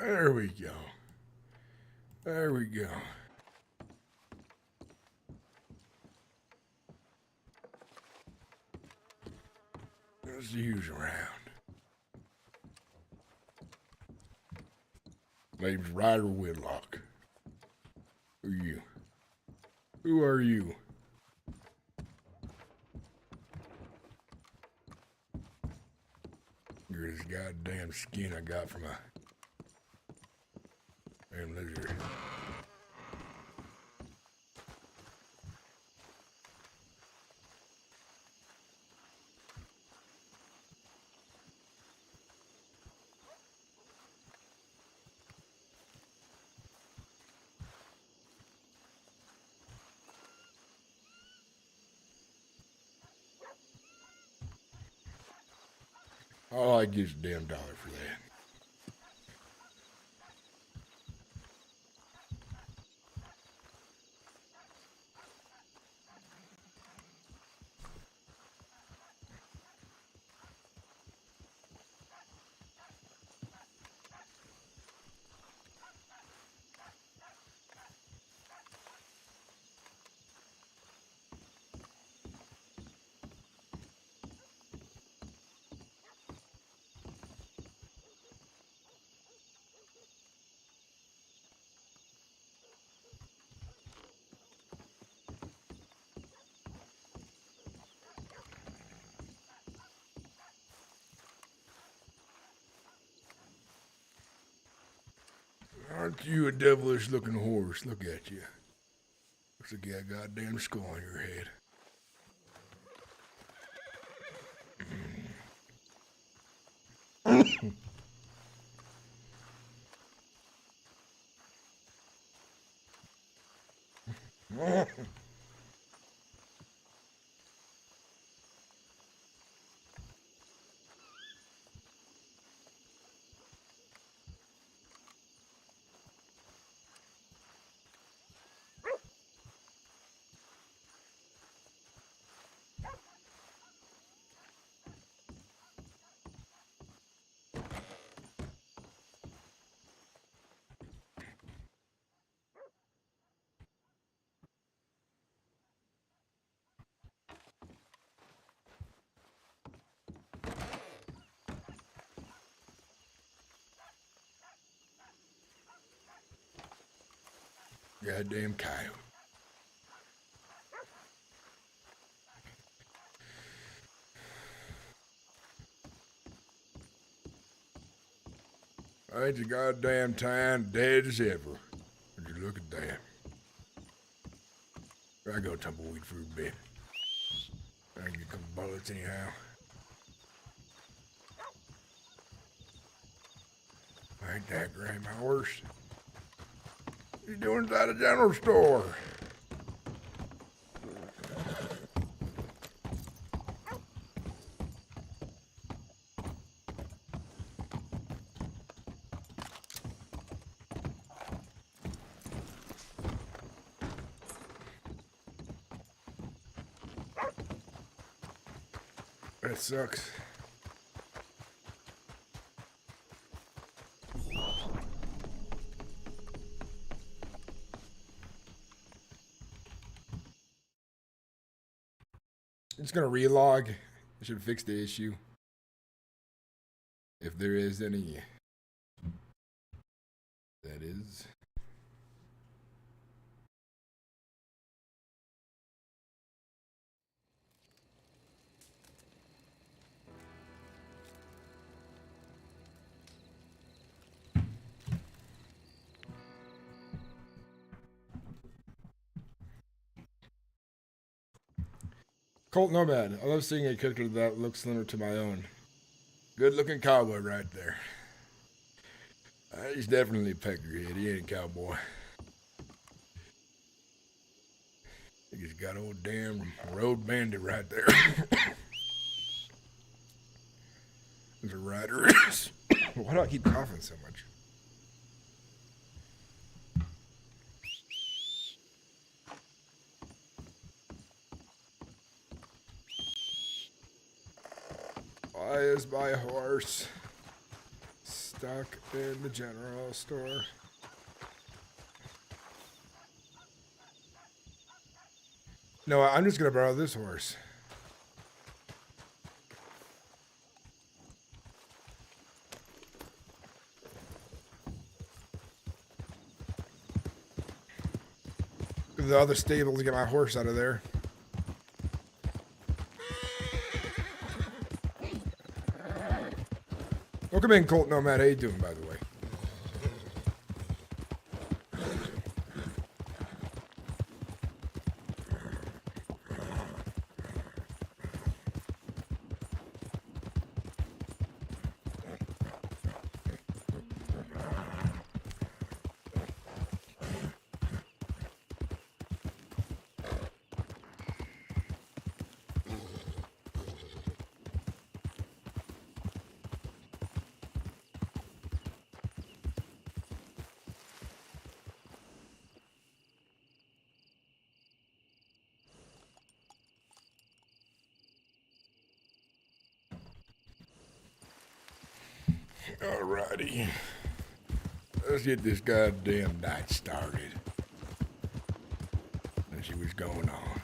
There we go. There we go. Let's use around. Name's Ryder Whitlock. Who are you? Who are you? You're this goddamn skin I got from a damn lizard. All I gives a damn dollar for that. Aren't you a devilish looking horse? Look at you. Looks like you got a goddamn skull on your head. Goddamn coyote. Ain't your goddamn time dead as ever. Would you look at that? I go tumbleweed for a bit. I can get a couple bullets anyhow. Ain't that great, my horse? What you doing inside a general store? That sucks. It's gonna relog. I should fix the issue. If there is any. That is. Colt Nomad. I love seeing a character that looks similar to my own. Good looking cowboy right there. He's definitely a peckerhead. He ain't a cowboy. He's got old damn road bandit right there. There's a rider. Why do I keep coughing so much? Why is my horse stock in the general store. No, I'm just gonna borrow this horse. The other stable to get my horse out of there. Welcome in, Colt Nomad. How you doing, by the way? Alrighty. Let's get this goddamn night started. Let's see what's going on.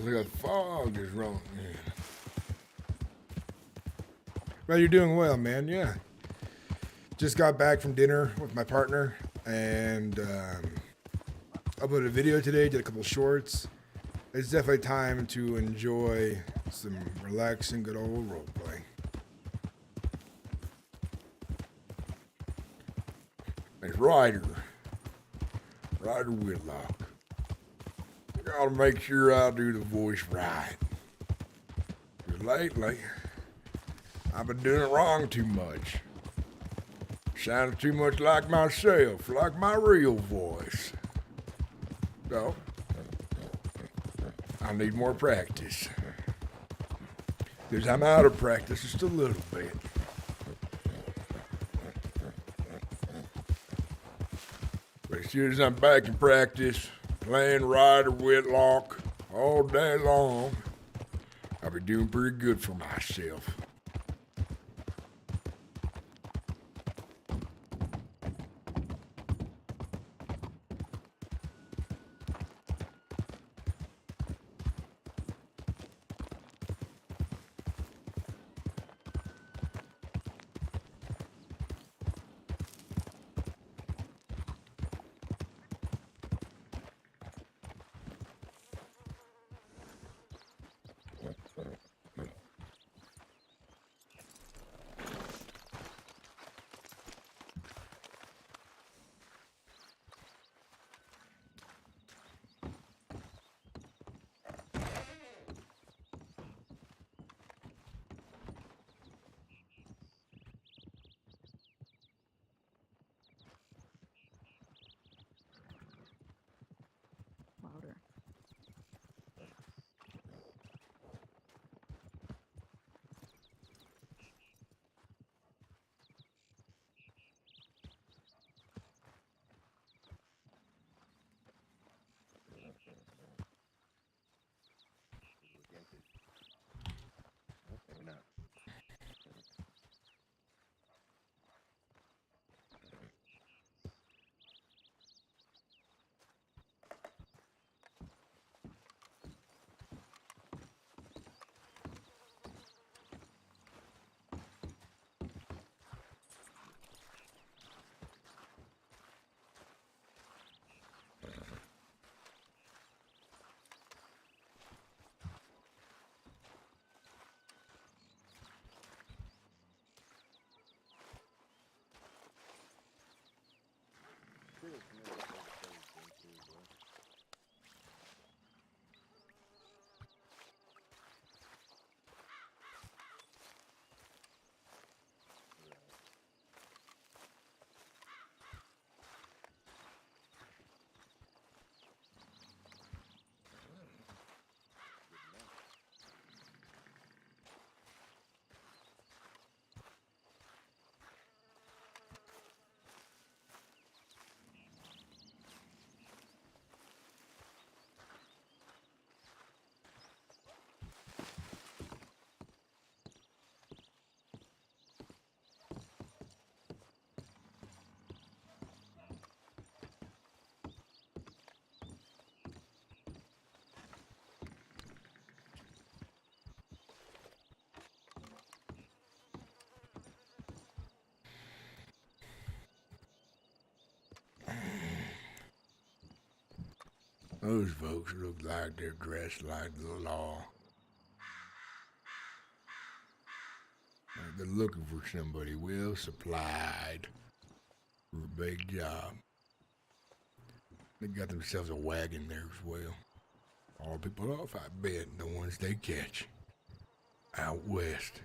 Look at fog is rolling in. Well, you're doing well, man. Yeah. Just got back from dinner with my partner and uploaded a video today, did a couple shorts. It's definitely time to enjoy some relaxing, good old roleplay. It's Ryder Whitlock. Gotta make sure I do the voice right. 'Cause lately, I've been doing it wrong too much. Sounded too much like myself, like my real voice. So, I need more practice. Because I'm out of practice just a little bit. But as soon as I'm back in practice, playing Ryder Whitlock all day long, I'll be doing pretty good for myself. figured maybe I'd go to too, bro. Those folks look like they're dressed like the law. Like they're looking for somebody well supplied for a big job. They got themselves a wagon there as well. All people off, I bet, the ones they catch out west.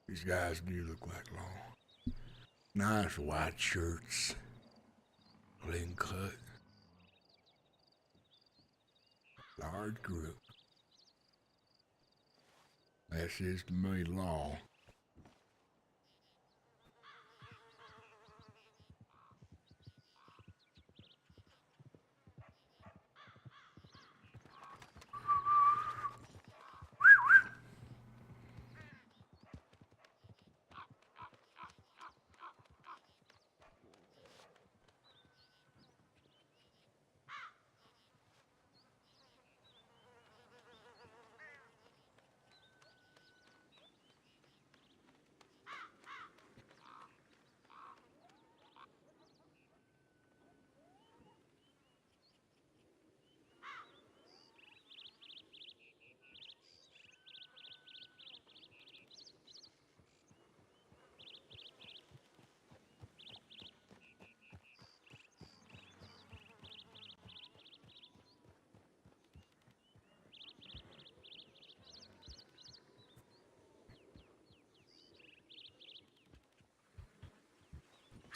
These guys do look like law. Nice white shirts, clean cut, large group. That says to me law.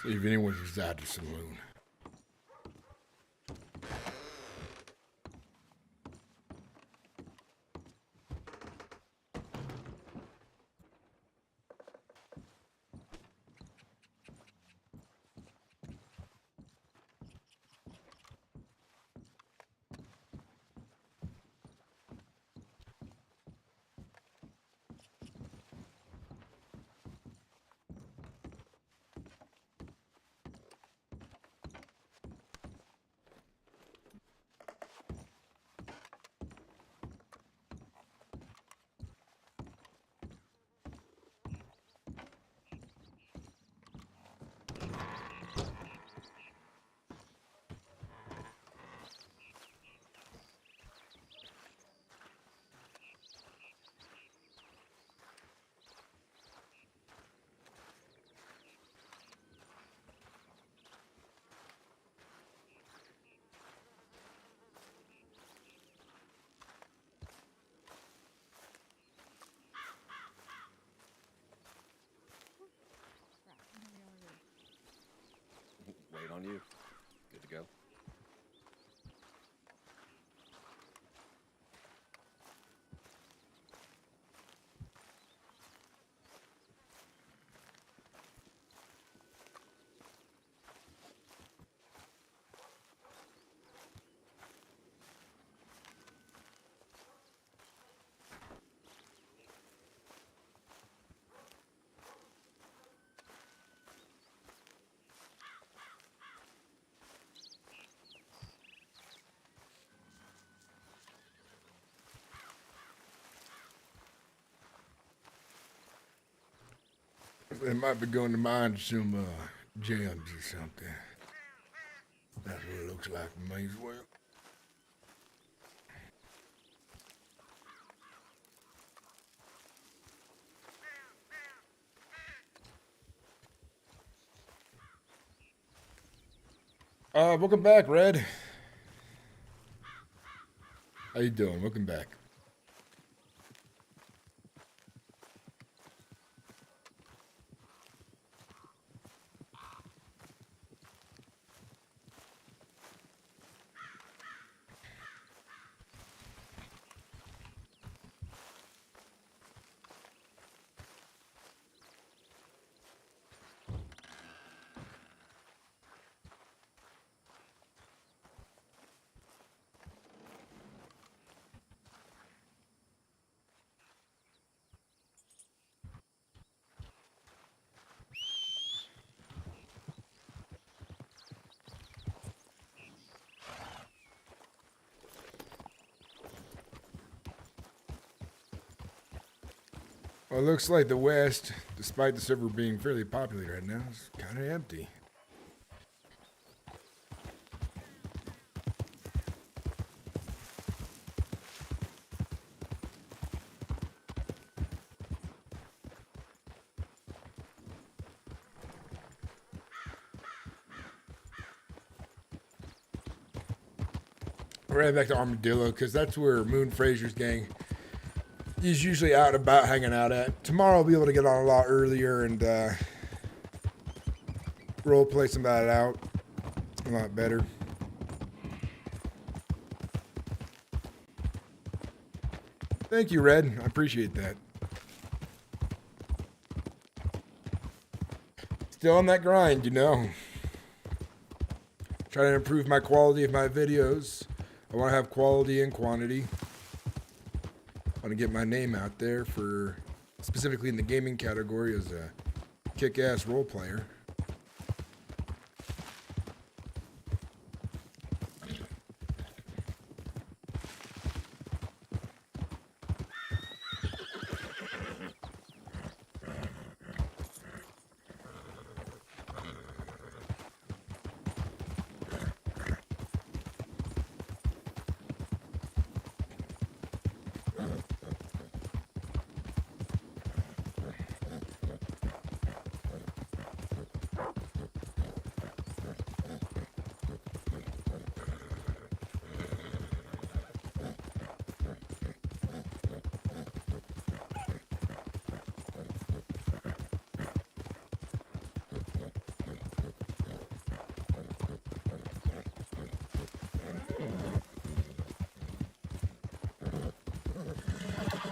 See if anyone's inside the saloon. Wait on you. Good to go. They might be going to mine some gems or something. That's what it looks like to me as well. Welcome back, Red. How you doing? Welcome back. Well, it looks like the West, despite the server being fairly popular right now, is kind of empty. We're heading back to Armadillo because that's where Moon Fraser's gang is usually out and about hanging out at. Tomorrow I'll be able to get on a lot earlier and roleplay some of that out a lot better. Thank you, Red. I appreciate that. Still on that grind, you know. Trying to improve my quality of my videos. I want to have quality and quantity. I want to get my name out there for, specifically in the gaming category, as a kick-ass role player.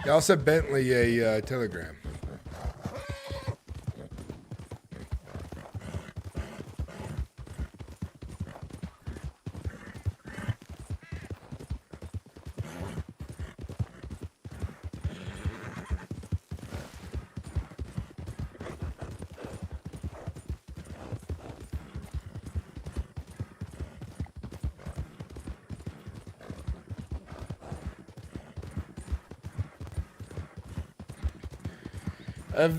Yeah, I'll send Bentley a telegram.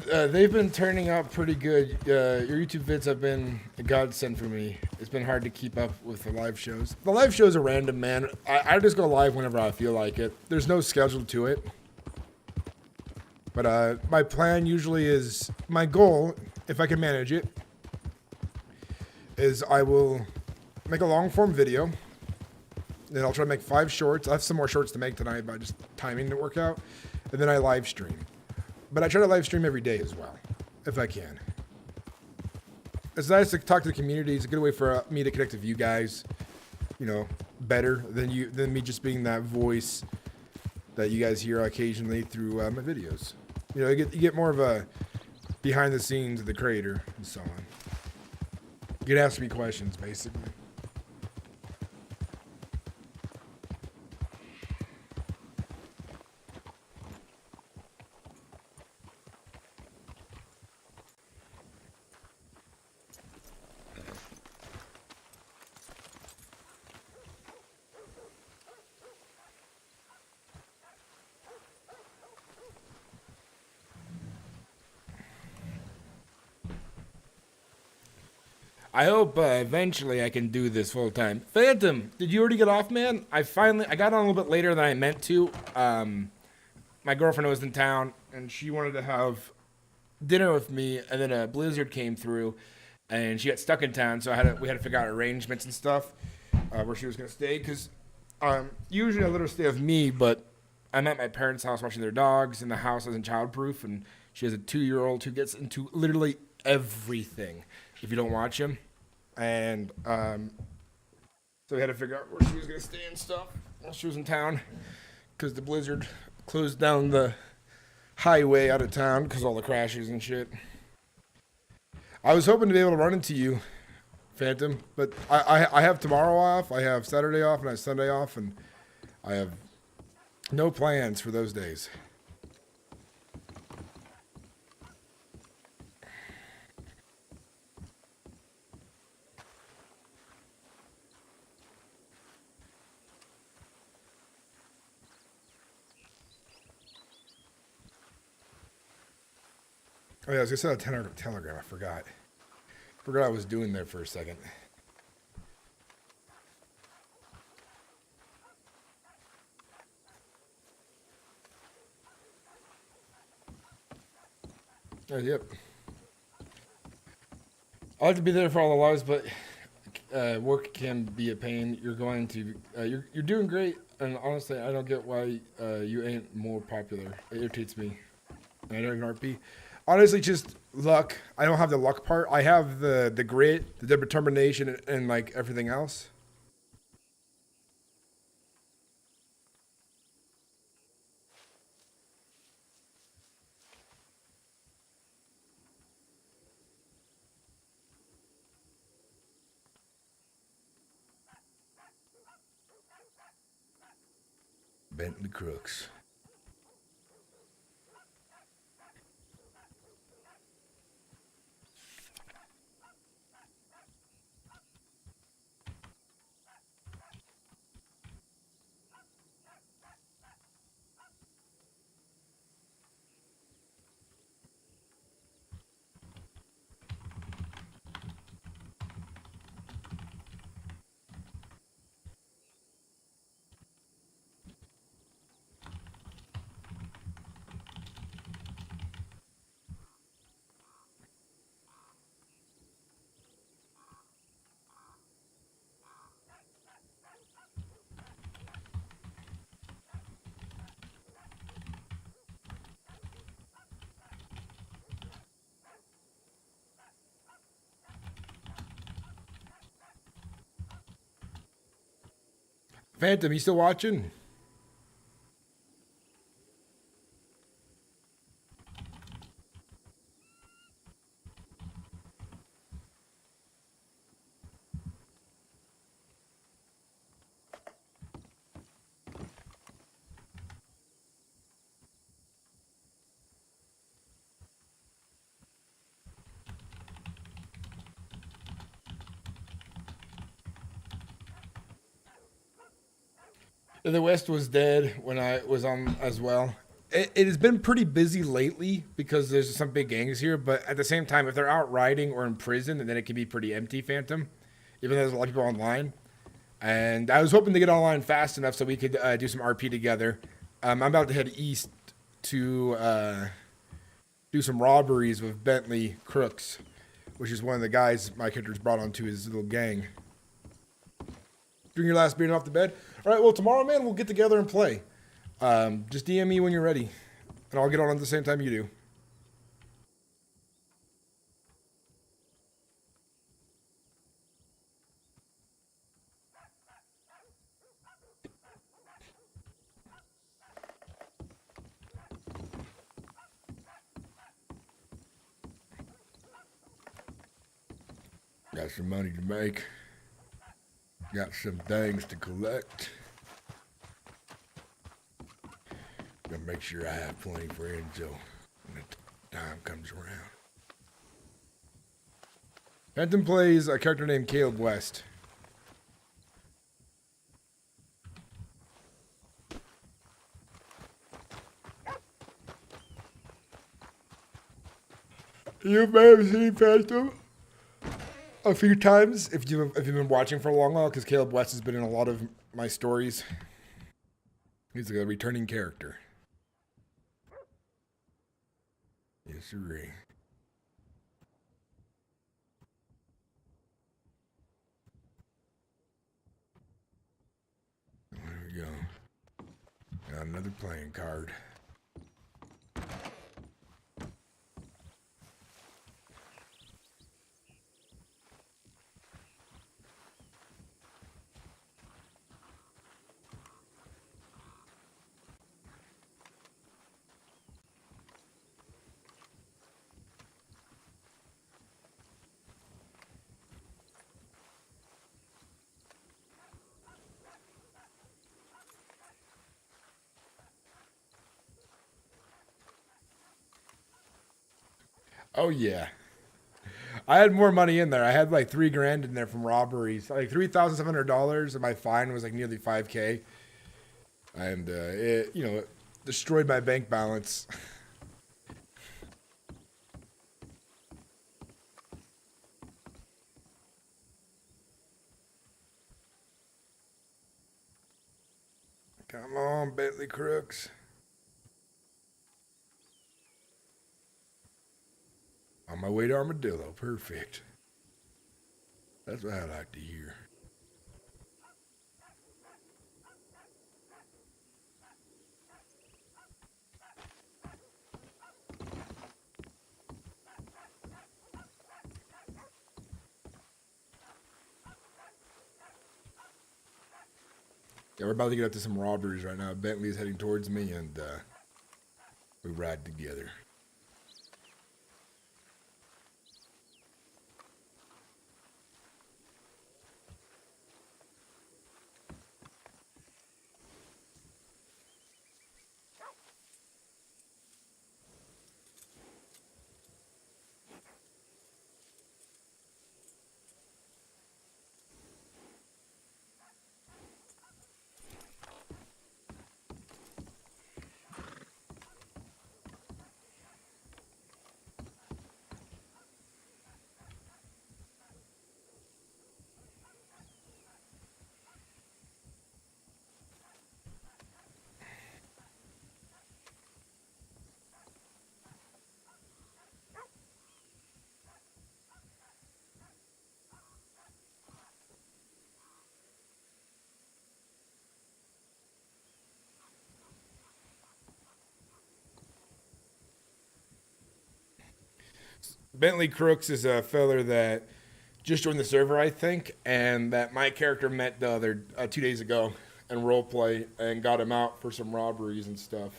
They've been turning out pretty good. Your YouTube vids have been a godsend for me. It's been hard to keep up with the live shows. The live shows are random, man. I just go live whenever I feel like it. There's no schedule to it. But my plan usually is, my goal, if I can manage it, is I will make a long form video. Then I'll try to make 5 shorts. I have some more shorts to make tonight, but just timing to work out. And then I live stream. But I try to live stream every day as well, if I can. It's nice to talk to the community. It's a good way for me to connect with you guys, you know, better than me just being that voice that you guys hear occasionally through my videos. You know, you get more of a behind the scenes of the creator and so on. You can ask me questions, basically. I hope eventually I can do this full time. Phantom, did you already get off, man? I got on a little bit later than I meant to. My girlfriend was in town, and she wanted to have dinner with me, and then a blizzard came through, and she got stuck in town, so we had to figure out arrangements and stuff where she was going to stay, because usually I let her stay with me, but I'm at my parents' house watching their dogs, and the house isn't childproof, and she has a 2-year-old who gets into literally everything if you don't watch him. And so we had to figure out where she was going to stay and stuff while she was in town, because the blizzard closed down the highway out of town because all the crashes and shit. I was hoping to be able to run into you, Phantom, but I have tomorrow off, I have Saturday off, and I have Sunday off, and I have no plans for those days. Oh yeah, I was gonna send a telegram. I forgot. Forgot what I was doing there for a second. Oh, yep. I like to be there for all the lives, but work can be a pain. You're doing great, and honestly, I don't get why you ain't more popular. It irritates me. I don't even RP. Honestly, just luck. I don't have the luck part. I have the grit, the determination, and like everything else. Bentley Crooks. Phantom, you still watching? The West was dead when I was on as well. It has been pretty busy lately because there's some big gangs here, but at the same time, if they're out riding or in prison, then it can be pretty empty, Phantom, even though there's a lot of people online. And I was hoping to get online fast enough so we could do some RP together. I'm about to head east to do some robberies with Bentley Crooks, which is one of the guys my character's brought onto his little gang. Doing your last beer off the bed? All right, well, tomorrow, man, we'll get together and play. Just DM me when you're ready, and I'll get on at the same time you do. Got some money to make. Got some things to collect. Gotta make sure I have plenty for Enzo when the time comes around. Phantom plays a character named Caleb West. You may have seen Phantom. a few times if you've been watching for a long while, because Caleb West has been in a lot of my stories. He's a returning character. Yes, sir. There we go. Got another playing card. Oh yeah, I had more money in there. I had like $3,000 in there from robberies, like $3,700, and my fine was like nearly $5,000, and it it destroyed my bank balance. Come on, Bentley Crooks. On my way to Armadillo. Perfect. That's what I like to hear. Yeah, we're about to get up to some robberies right now. Bentley's heading towards me, and we ride together. Bentley Crooks is a feller that just joined the server, I think, and that my character met the other 2 days ago in roleplay and got him out for some robberies and stuff.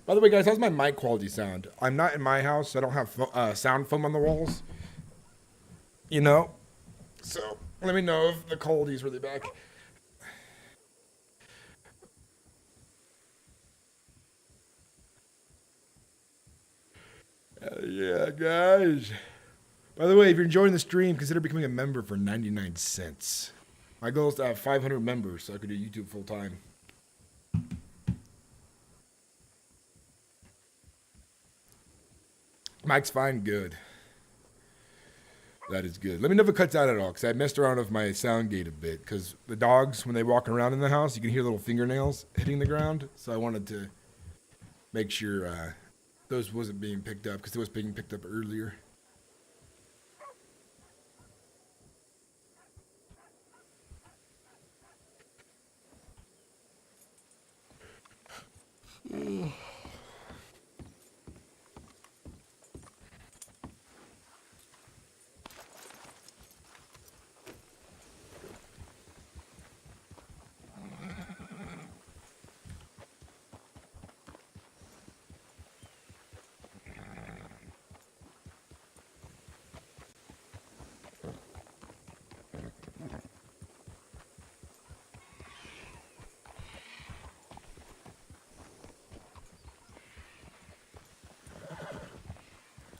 By the way, guys, how's my mic quality sound? I'm not in my house, so I don't have sound foam on the walls. So let me know if the quality's really back. Yeah, guys. By the way, if you're enjoying the stream, consider becoming a member for 99 cents. My goal is to have 500 members so I could do YouTube full time. Mike's fine, good. That is good. Let me know if it cuts out at all, because I messed around with my sound gate a bit, because the dogs, when they walk around in the house, you can hear little fingernails hitting the ground, so I wanted to make sure those wasn't being picked up, because it was being picked up earlier.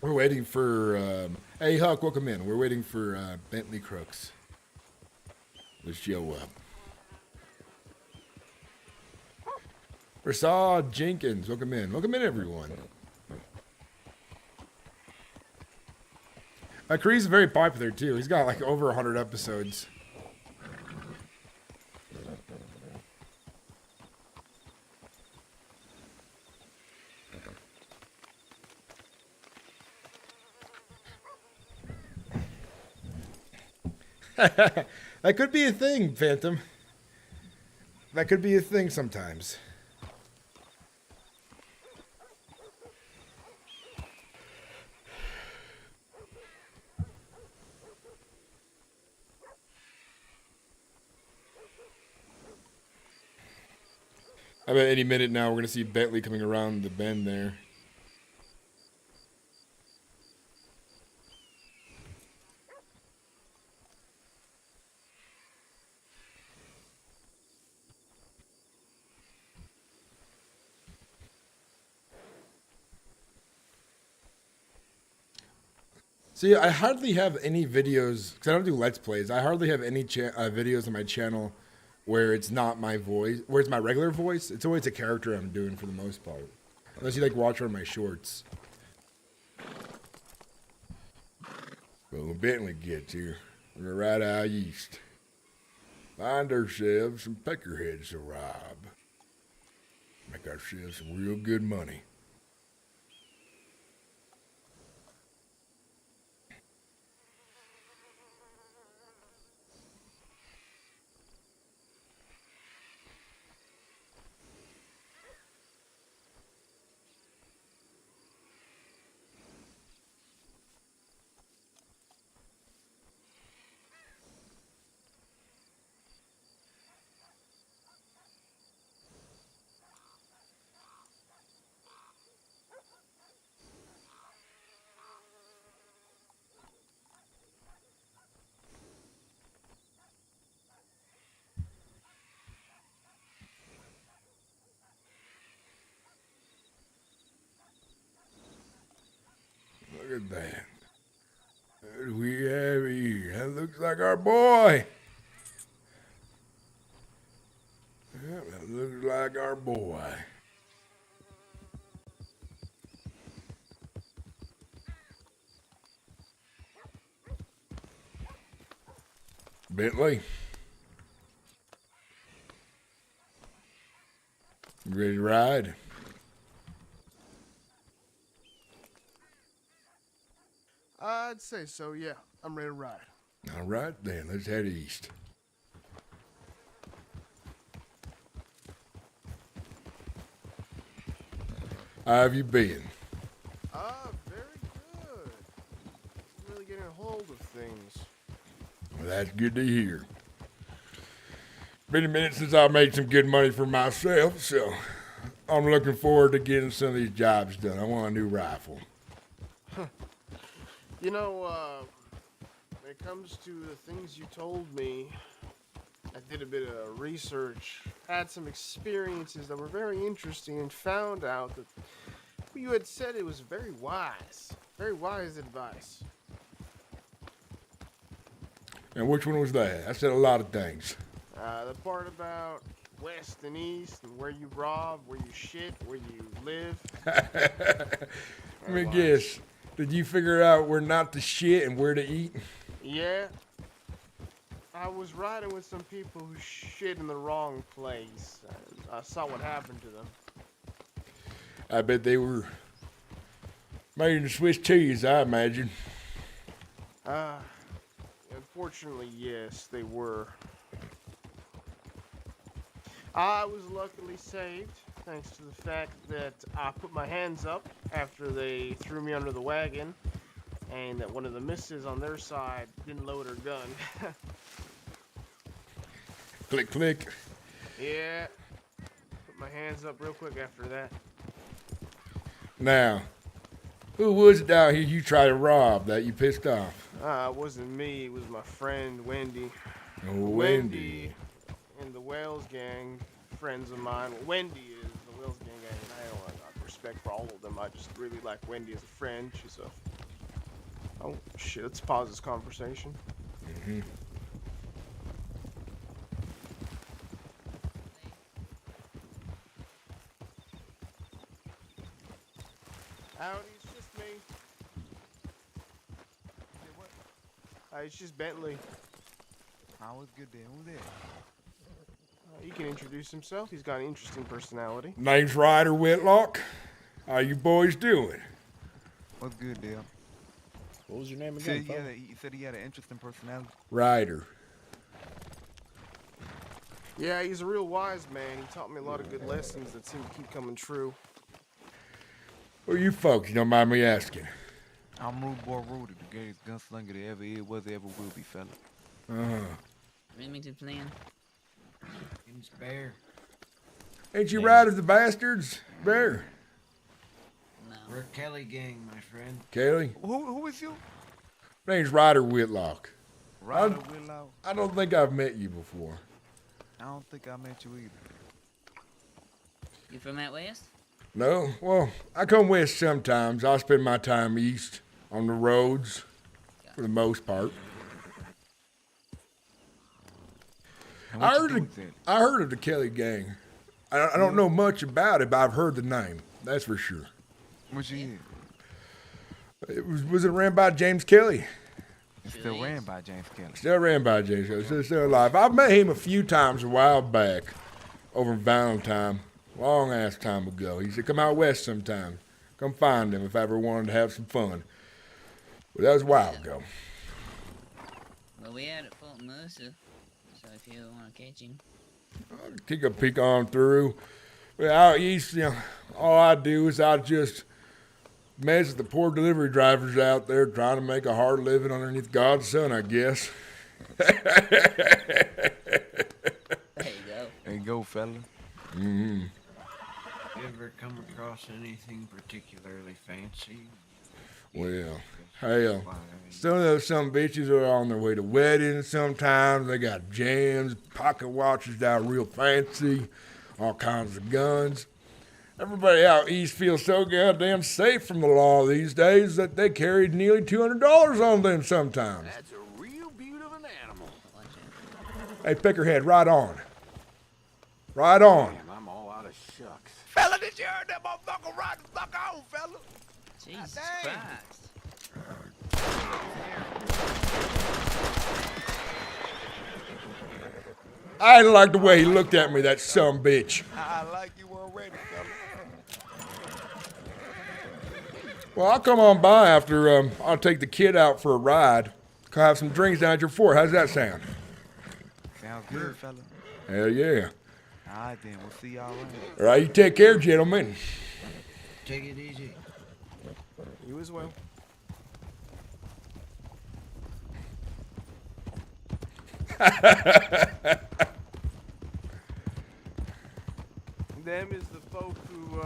We're waiting for, hey Huck, welcome in. We're waiting for Bentley Crooks. Let's show up. Rasad Jenkins, welcome in. Welcome in, everyone. Cree's very popular too. He's got like over 100 episodes. That could be a thing, Phantom. That could be a thing sometimes. I bet any minute now we're going to see Bentley coming around the bend there. See, I hardly have any videos, because I don't do Let's Plays. I hardly have any videos on my channel where it's not my voice, where it's my regular voice. It's always a character I'm doing for the most part. Unless you like watch one of my shorts. Well, when Bentley gets here, we're right out east. Find ourselves some peckerheads to rob. Make ourselves some real good money. Look at that. What do we have here? That looks like our boy. Yeah, that looks like our boy. Bentley. You ready to ride? I'd say so, yeah. I'm ready to ride. All right, then. Let's head east. How have you been? Very good. Really getting a hold of things. Well, that's good to hear. Been a minute since I made some good money for myself, so I'm looking forward to getting some of these jobs done. I want a new rifle. You know, when it comes to the things you told me, I did a bit of research, had some experiences that were very interesting, and found out that what you had said it was very wise advice. And which one was that? I said a lot of things. The part about west and east, and where you rob, where you shit, where you live. Let me guess. Did you figure out where not to shit and where to eat? Yeah. I was riding with some people who shit in the wrong place. I saw what happened to them. I bet they were made in Swiss cheese, I imagine. Unfortunately, yes, they were. I was luckily saved, thanks to the fact that I put my hands up after they threw me under the wagon, and that one of the misses on their side didn't load her gun. Click, click. Yeah, put my hands up real quick after that. Now, who was it down here you tried to rob that you pissed off? It wasn't me, it was my friend Wendy. Oh, Wendy. And the Wales gang, friends of mine. Well, Wendy is the Wales gang, and I got respect for all of them. I just really like Wendy as a friend. She's a... Oh, shit, let's pause this conversation. Mm-hmm. Howdy, it's just me. It's just Bentley. I was good there. Who there? He can introduce himself. He's got an interesting personality. Name's Ryder Whitlock. How you boys doing? What's good there? What was your name Said again? he said he had an interesting personality. Ryder. Yeah, he's a real wise man. He taught me a lot of good lessons that seem to keep coming true. Who you folks, you don't mind me asking? I'm Rude Boy Rudy, the greatest gunslinger there ever is, was, ever will be, fella. Remington plan. In spare. Ain't you Riders the Bastards? Bear. No. We're a Kelly gang, my friend. Kelly? Who is you? Name's Ryder Whitlock. Ryder Whitlock. I don't think I've met you before. I don't think I met you either. You from out west? No? Well, I come west sometimes. I spend my time east on the roads for the most part. And I what you heard, do of, with that? I heard of the Kelly gang. I don't know much about it, but I've heard the name. That's for sure. What you did? Was it ran by James Kelly? It's still ran by James Kelly. Still ran by James Kelly. Still alive. I've met him a few times a while back over in Valentine. Long ass time ago. He said, come out west sometime. Come find him if I ever wanted to have some fun. But that was a while ago. Well, we out at Fort Mercer, so if you want to catch him. Take a peek on through. Well, out east, all I do is I just mess with the poor delivery drivers out there trying to make a hard living underneath God's sun, I guess. There you go. There you go, fella. Mm-hmm. Ever come across anything particularly fancy? Well, hell, some of those bitches are on their way to weddings sometimes. They got jams, pocket watches that are real fancy, all kinds of guns. Everybody out east feels so goddamn safe from the law these days that they carry nearly $200 on them sometimes. That's a real beaut of an animal. Watch out. Hey, Peckerhead, right on. Right on. Damn, I'm all out of shucks. Fella, did you hear that motherfucker ride the fuck on, fella? Jesus dang. Christ. I didn't like the way he looked at me, that bitch. I like you weren't ready, fella. Well, I'll come on by after I'll take the kid out for a ride. I'll have some drinks down at your fort. How's that sound? Sounds good, fella. Hell yeah. All right, then. We'll see y'all later. All right, you take care, gentlemen. Take it easy. You as well. Them is the folk who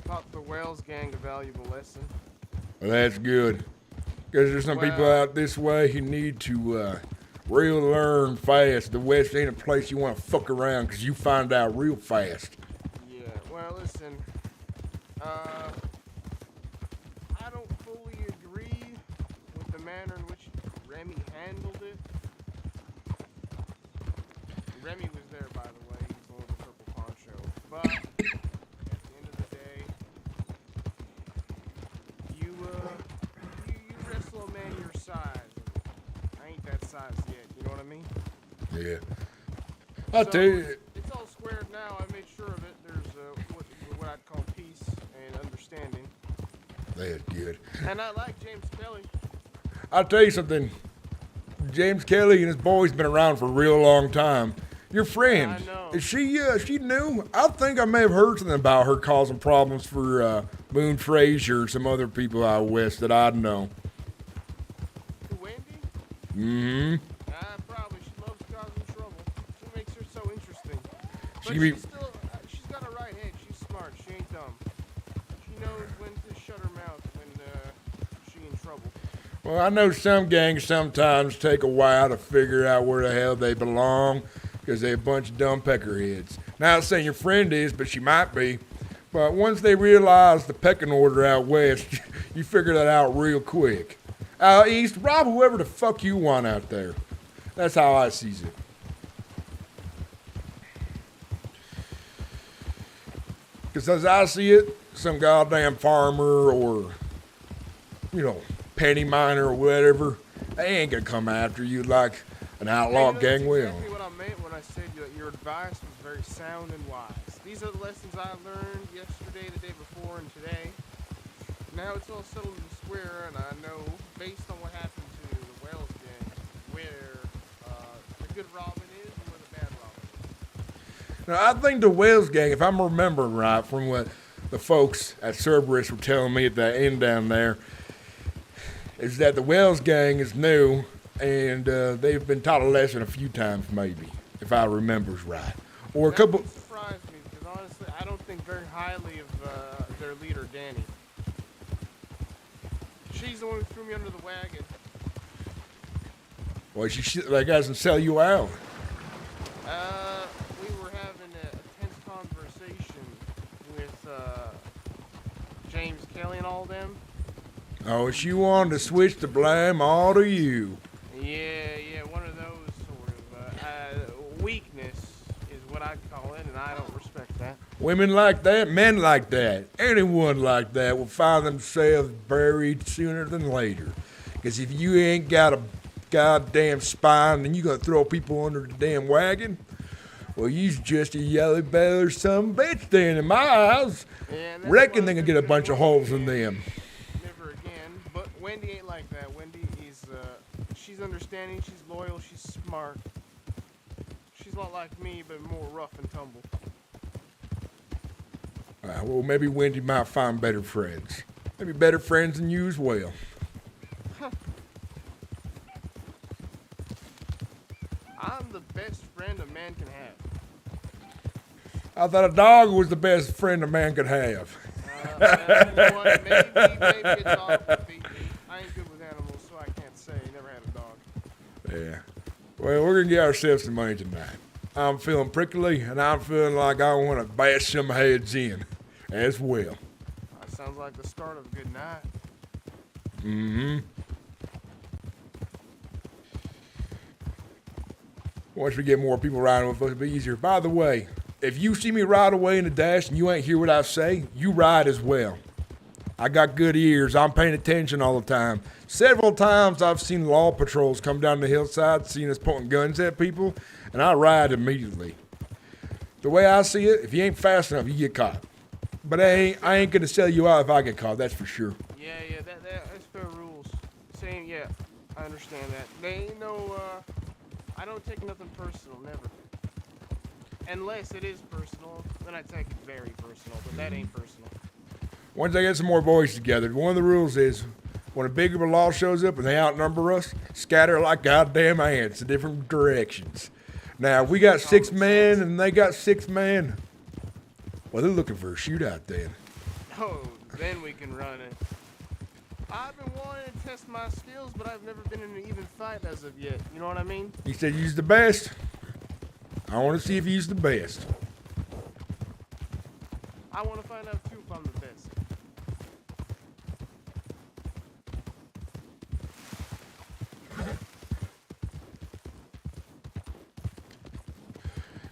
taught the Wells gang a valuable lesson. Well, that's good. Because there's some people Well- out this way who need to real learn fast. The West ain't a place you want to fuck around because you find out real fast. Yeah, well, listen. I don't fully agree with the manner in which Remy handled it. Remy was there, by the way. He's the one with the purple poncho. But at the end of the day, you wrestle a man your size. I ain't that size yet. You know what I mean? Yeah. I'll So, tell you. It's all squared now. I made sure of it. There's what I'd call peace and understanding. That's good. And I like James Kelly. I'll tell you something. James Kelly and his boys been around for a real long time. Your friend, I know. is she new? I think I may have heard something about her causing problems for Moon Frazier and some other people out west that I know. To Wendy? Mm-hmm. Probably. She loves causing trouble. She makes her so interesting. But She can be- she's still, she's got a right head. She's smart. She ain't dumb. She knows when to shut her mouth when she in trouble. Well, I know some gangs sometimes take a while to figure out where the hell they belong because they're a bunch of dumb peckerheads. Not saying your friend is, but she might be. But once they realize the pecking order out west, you figure that out real quick. Out east, rob whoever the fuck you want out there. That's how I sees it. Because as I see it, some goddamn farmer or, penny miner or whatever They ain't gonna come after you like an outlaw Hey, gang that's will. exactly what I meant when I said that your advice was very sound and wise. These are the lessons I learned yesterday, the day before, and today. Now it's all settled in the square, and I know, based on what happened to the Wells gang, where the good Robin is and where the bad Robin is. Now, I think the Wells gang, if I'm remembering right from what the folks at Cerberus were telling me at the end down there, is that the Wells gang is new, and they've been taught a lesson a few times, maybe, if I remembers right. Or a couple. That surprised me, because honestly, I don't think very highly of their leader, Danny. She's the one who threw me under the wagon. Well, she like doesn't sell you out. We were having a tense conversation with James Kelly and all them. Oh, she wanted to switch the blame all to you. Yeah, one of those sort of weakness is what I call it, and I don't respect that. Women like that, men like that, anyone like that will find themselves buried sooner than later. Because if you ain't got a goddamn spine, then you gonna throw people under the damn wagon. Well, you's just a yellow belly son of a bitch then in my eyes. Yeah, and that's Reckon why they I can said get a never bunch of holes in them. Never again. But Wendy ain't like that. Wendy is, she's understanding, she's loyal, she's smart. She's a lot like me, but more rough and tumble. Well, maybe Wendy might find better friends. Maybe better friends than you as well. I'm the best friend a man can have. I thought a dog was the best friend a man could have. You know what? Maybe a dog would beat me. I ain't good with animals, so I can't say. Never had a dog. Yeah. Well, we're gonna get ourselves some money tonight. I'm feeling prickly, and I'm feeling like I want to bash some heads in as well. That sounds like the start of a good night. Mm-hmm. Once we get more people riding with us, it'll be easier. By the way, if you see me ride away in the dash and you ain't hear what I say, you ride as well. I got good ears. I'm paying attention all the time. Several times I've seen law patrols come down the hillside, seeing us pointing guns at people, and I ride immediately. The way I see it, if you ain't fast enough, you get caught. But I ain't gonna sell you out if I get caught, that's for sure. Yeah, that's fair rules. Same, yeah, I understand that. They ain't no, I don't take nothing personal, never. Unless it is personal, then I take it very personal, but that ain't personal. Once I get some more boys together, one of the rules is when a big group of law shows up and they outnumber us, scatter like goddamn ants in different directions. Now, if we got 6 men and they got 6 men, well, they're looking for a shootout then. Oh, then we can run it. I've been wanting to test my skills, but I've never been in an even fight as of yet. You know what I mean? You said you's the best. I want to see if you's the best. I want to find out too if I'm the best.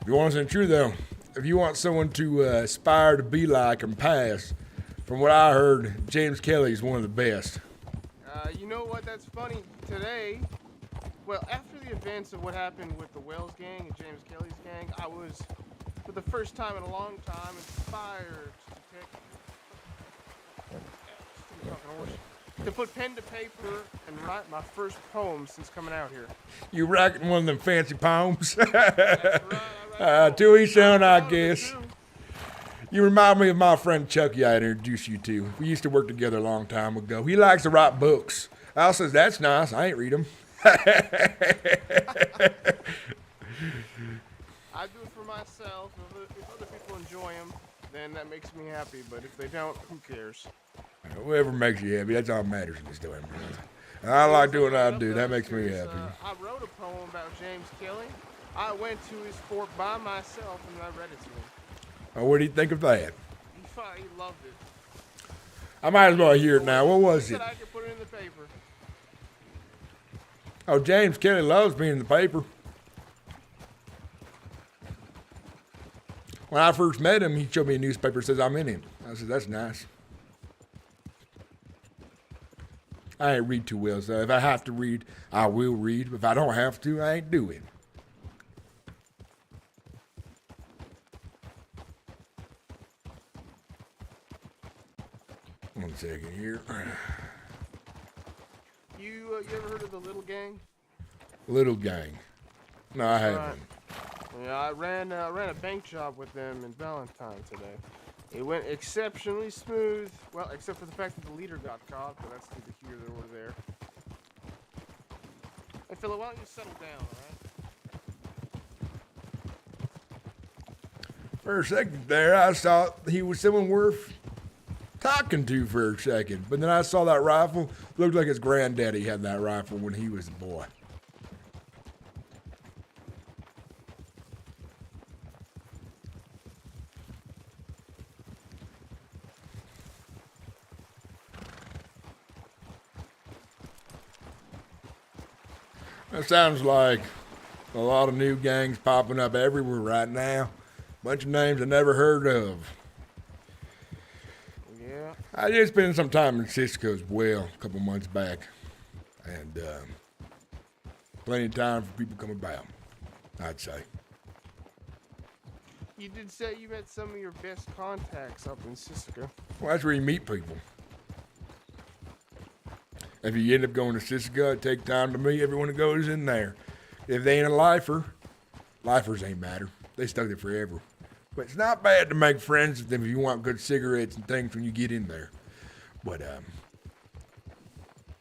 If you want something true, though, if you want someone to aspire to be like and pass, from what I heard, James Kelly is one of the best. You know what? That's funny. Today, well, after the events of what happened with the Wells gang and James Kelly's gang, I was, for the first time in a long time, inspired to put pen to paper and write my first poem since coming out here. You writing one of them fancy poems? That's right. To each own, I guess. You remind me of my friend Chucky I introduced you to. We used to work together a long time ago. He likes to write books. Al says, that's nice. I ain't read them. I do it for myself. If other people enjoy them, then that makes me happy. But if they don't, who cares? Whoever makes you happy, that's all that matters in this damn world. I like doing what I do. That makes me happy. I wrote a poem about James Kelly. I went to his fort by myself and I read it to him. What do you think of that? He loved it. I might as well hear it now. What was He it? said I could put it in the paper. Oh, James Kelly loves being in the paper. When I first met him, he showed me a newspaper that says I'm in him. I said, that's nice. I ain't read too well, so if I have to read, I will read. If I don't have to, I ain't doing. One second here. You ever heard of the Little Gang? Little gang. No, I haven't. Right. Yeah, I ran a bank job with them in Valentine today. It went exceptionally smooth. Well, except for the fact that the leader got caught, but that's neither here nor there. Hey, Philip, why don't you settle down, all right? For a second there, I thought he was someone worth talking to for a second. But then I saw that rifle. Looked like his granddaddy had that rifle when he was a boy. That sounds like a lot of new gangs popping up everywhere right now. Bunch of names I never heard of. Yeah. I did spend some time in Cisco as well a couple months back. And plenty of time for people come about, I'd say. You did say you met some of your best contacts up in Cisco. Well, that's where you meet people. If you end up going to Cisco, take time to meet everyone that goes in there. If they ain't a lifer, lifers ain't matter. They stuck there forever. But it's not bad to make friends with them if you want good cigarettes and things when you get in there. But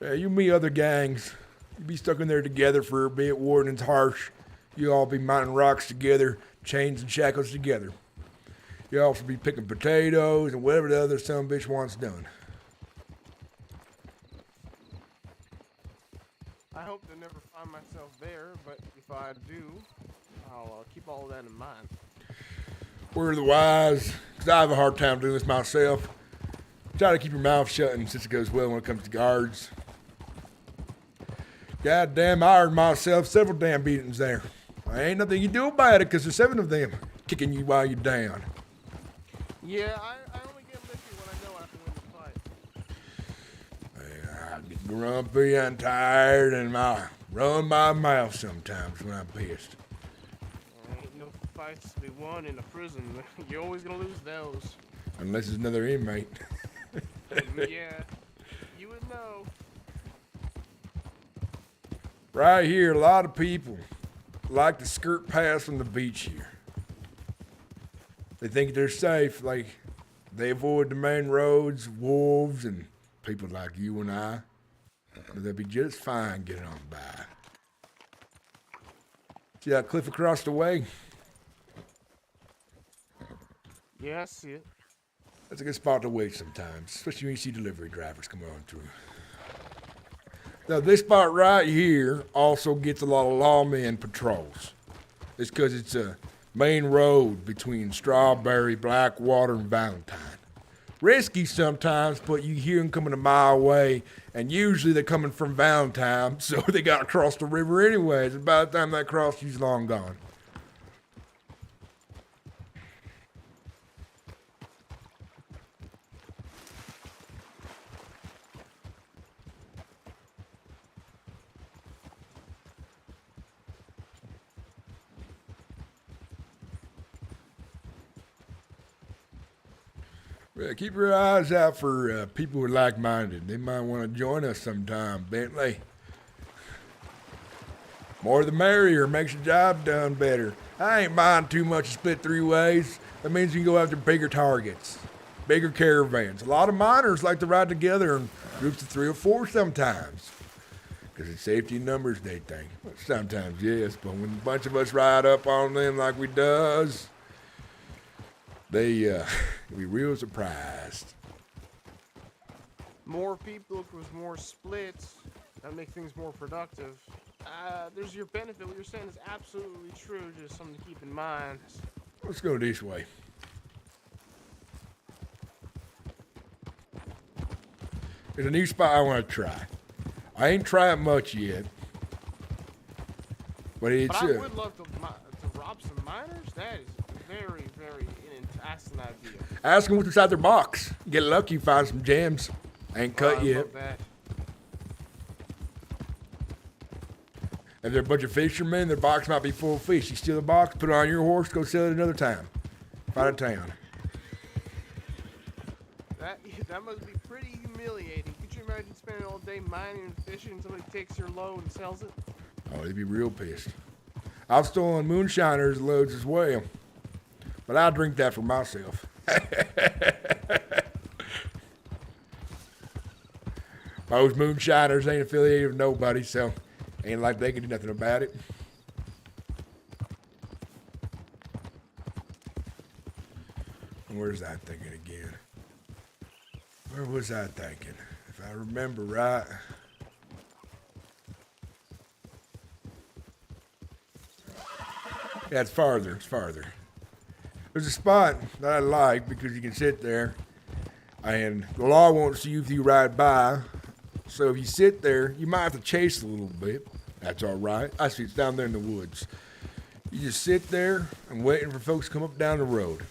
yeah, you meet other gangs. You be stuck in there together for a bit. Warden's harsh. You all be mounting rocks together, chains and shackles together. You also be picking potatoes and whatever the other son of a bitch wants done. I hope to never find myself there, but if I do, I'll keep all of that in mind. Word of the wise, because I have a hard time doing this myself. Try to keep your mouth shut and since it goes well when it comes to guards. God damn, I earned myself several damn beatings there. There ain't nothing you do about it because there's 7 of them kicking you while you're down. Yeah, I only get lippy when I know I can win the fight. I get grumpy and tired and I run my mouth sometimes when I'm pissed. There ain't no fights to be won in a prison. You're always gonna lose those. Unless it's another inmate. Yeah, you would know. Right here, a lot of people like to skirt past from the beach here. They think they're safe, like they avoid the main roads, wolves, and people like you and I. But they'll be just fine getting on by. See that cliff across the way? Yeah, I see it. That's a good spot to wait sometimes, especially when you see delivery drivers come on through. Now, this spot right here also gets a lot of lawmen patrols. It's because it's a main road between Strawberry, Blackwater, and Valentine. Risky sometimes, but you hear them coming a mile away, and usually they're coming from Valentine, so they got to cross the river anyways. And by the time they cross, she's long gone. Well, keep your eyes out for people who are like-minded. They might want to join us sometime, Bentley. More the merrier, makes the job done better. I ain't mind too much to split 3 ways. That means you can go after bigger targets, bigger caravans. A lot of miners like to ride together in groups of 3 or 4 sometimes. Because it's safety in numbers, they think. Well, sometimes, yes, but when a bunch of us ride up on them like we does, they be real surprised. More people equals more splits. That make things more productive. There's your benefit. What you're saying is absolutely true. Just something to keep in mind. Let's go this way. There's a new spot I want to try. I ain't tried much yet. But it's... But I would love to rob some miners. That is very, very enticing idea. Ask them what's inside their box. Get lucky, find some gems. Ain't cut I yet. love that. If they're a bunch of fishermen, their box might be full of fish. You steal the box, put it on your horse, go sell it another time. Find a town. That must be pretty humiliating. Could you imagine spending all day mining and fishing and somebody takes your load and sells it? Oh, they'd be real pissed. I've stolen moonshiners' loads as well. But I drink that for myself. Most moonshiners ain't affiliated with nobody, so ain't like they can do nothing about it. Where's that thinking again? Where was I thinking? If I remember right. Yeah, it's farther. It's farther. There's a spot that I like because you can sit there and the law won't see you if you ride by. So if you sit there, you might have to chase a little bit. That's all right. I see it's down there in the woods. You just sit there and waiting for folks to come up down the road.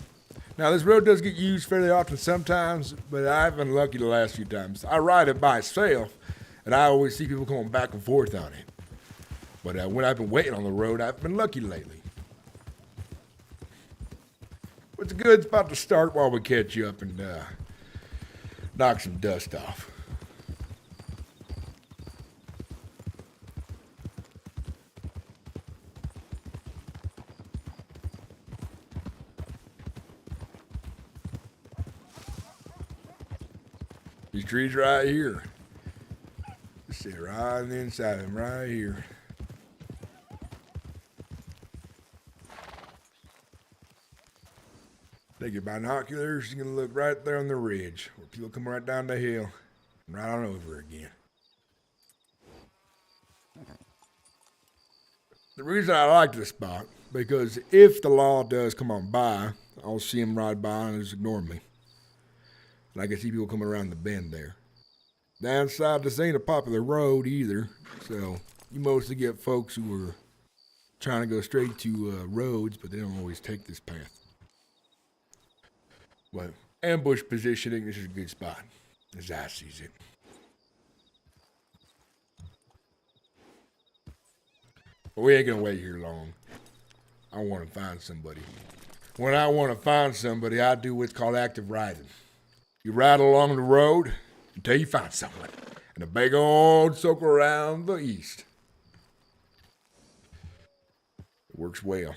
Now, this road does get used fairly often sometimes, but I've been lucky the last few times. I ride it by itself, and I always see people going back and forth on it. But when I've been waiting on the road, I've been lucky lately. It's a good spot to start while we catch you up and knock some dust off. These trees right here. Let's see, right on the inside of them, right here. Take your binoculars, you're gonna look right there on the ridge, where people come right down the hill and right on over again. The reason I like this spot, because if the law does come on by, I'll see them ride by and just ignore me. And I can see people coming around the bend there. Downside, this ain't a popular road either, so you mostly get folks who are trying to go straight to roads, but they don't always take this path. Well, ambush positioning, this is a good spot, as I sees it. But we ain't gonna wait here long. I want to find somebody. When I want to find somebody, I do what's called active riding. You ride along the road until you find someone, and a big old circle around the east. It works well.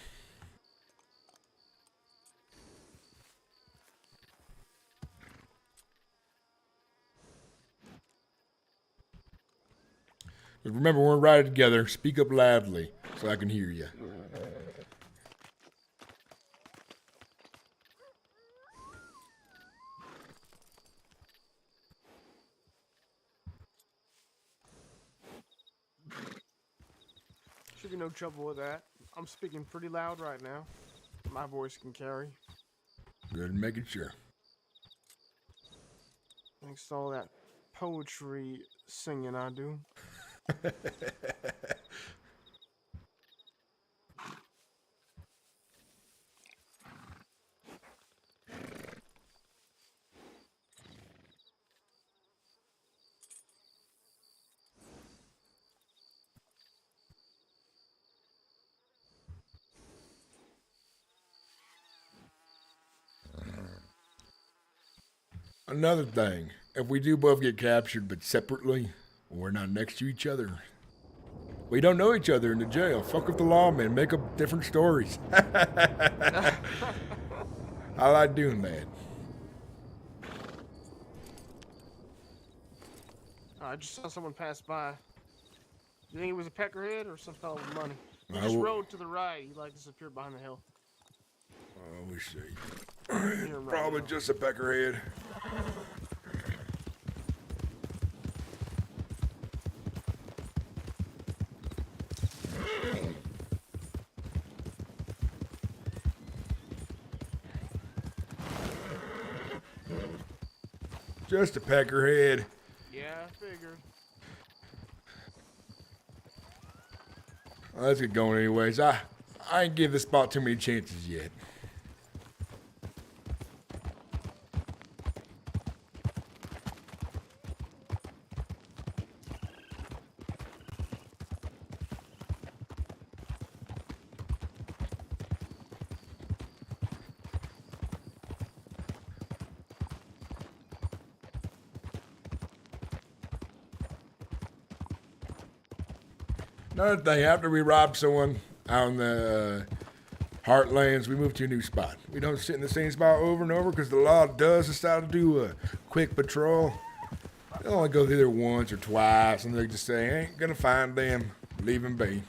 But remember, when we're riding together, speak up loudly so I can hear you. Should be no trouble with that. I'm speaking pretty loud right now. My voice can carry. Good at making sure. Thanks to all that poetry singing I do. Another thing, if we do both get captured but separately, we're not next to each other. We don't know each other in the jail. Fuck with the lawmen, make up different stories. I like doing that. I just saw someone pass by. Do you think it was a peckerhead or some fellow with money? He I just will- rode to the right. He like disappeared behind the hill. Oh, we see. You're right, Probably though. just a peckerhead. Just a peckerhead. Yeah, I figured. Well, let's get going anyways. I ain't give this spot too many chances yet. Another thing, after we robbed someone out in the Heartlands, we moved to a new spot. We don't sit in the same spot over and over because the law does decide to do a quick patrol. They only go through there once or twice, and they just say, ain't gonna find them, leave them be.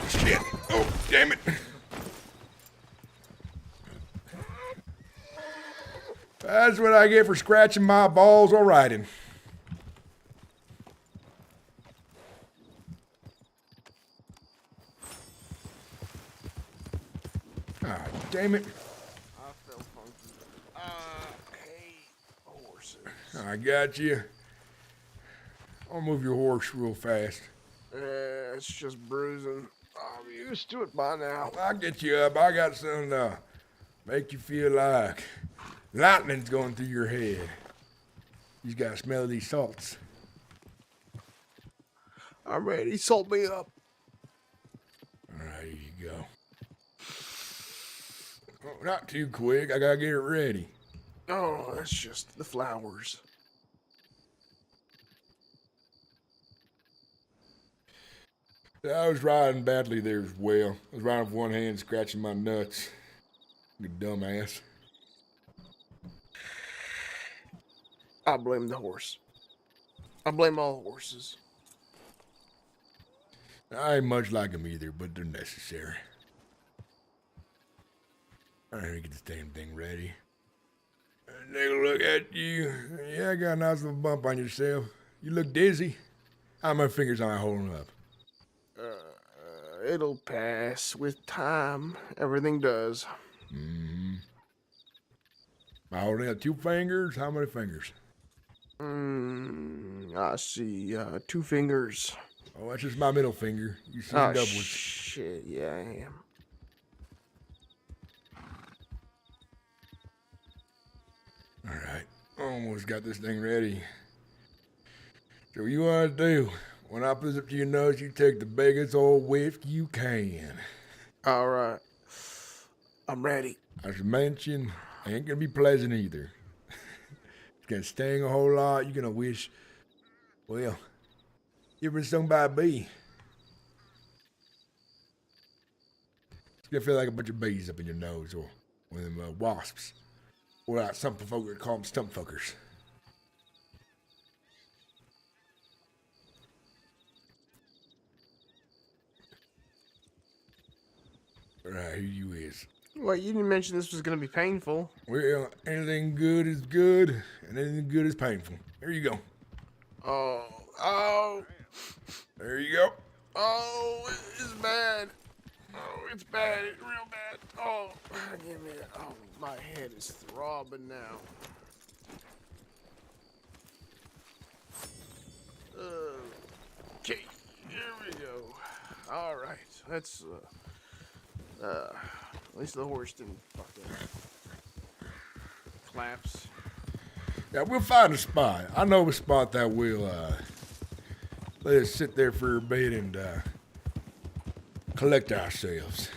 Shit! Oh, damn it! That's what I get for scratching my balls while riding. Ah, damn it. I felt funky. I hate horses. I got you. I'll move your horse real fast. It's just bruising. I'm used to it by now. I'll get you up. I got something to make you feel like lightning's going through your head. You just gotta smell these salts. I'm ready. Salt me up. All right, here you go. Oh, not too quick. I gotta get it ready. Oh, that's just the flowers. I was riding badly there as well. I was riding with one hand, scratching my nuts. You dumbass. I blame the horse. I blame all horses. I ain't much like them either, but they're necessary. All right, get this damn thing ready. Take a look at you. Yeah, I got a nice little bump on yourself. You look dizzy. How my fingers am I holding up? It'll pass with time. Everything does. Mm-hmm. Am I holding up 2 fingers? How many fingers? I see 2 fingers. Oh, that's just my middle finger. You see Oh, doubles. shit. Yeah, I am. All right, almost got this thing ready. So what you want to do? When I put it up to your nose, you take the biggest old whiff you can. All right. I'm ready. As I mentioned, ain't gonna be pleasant either. It's gonna sting a whole lot. You're gonna wish, well, you ever been stung by a bee? It's gonna feel like a bunch of bees up in your nose, or one of them wasps. Or like some folk would call them stump fuckers. All right, here you is. Wait, you didn't mention this was gonna be painful. Well, anything good is good, and anything good is painful. Here you go. Oh, There you go. oh, it's bad. Oh, it's bad. It's real bad. Oh, give me that. Oh, my head is throbbing now. Okay, here we go. All right, let's. At least the horse didn't fucking collapse. Yeah, we'll find a spot. I know a spot that will let us sit there for a bit and collect ourselves.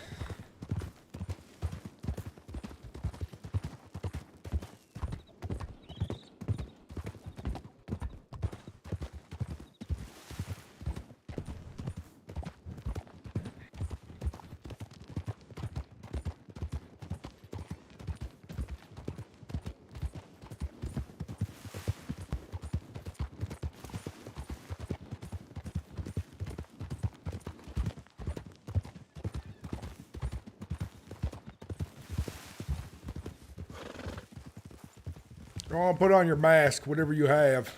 Go on, put on your mask, whatever you have.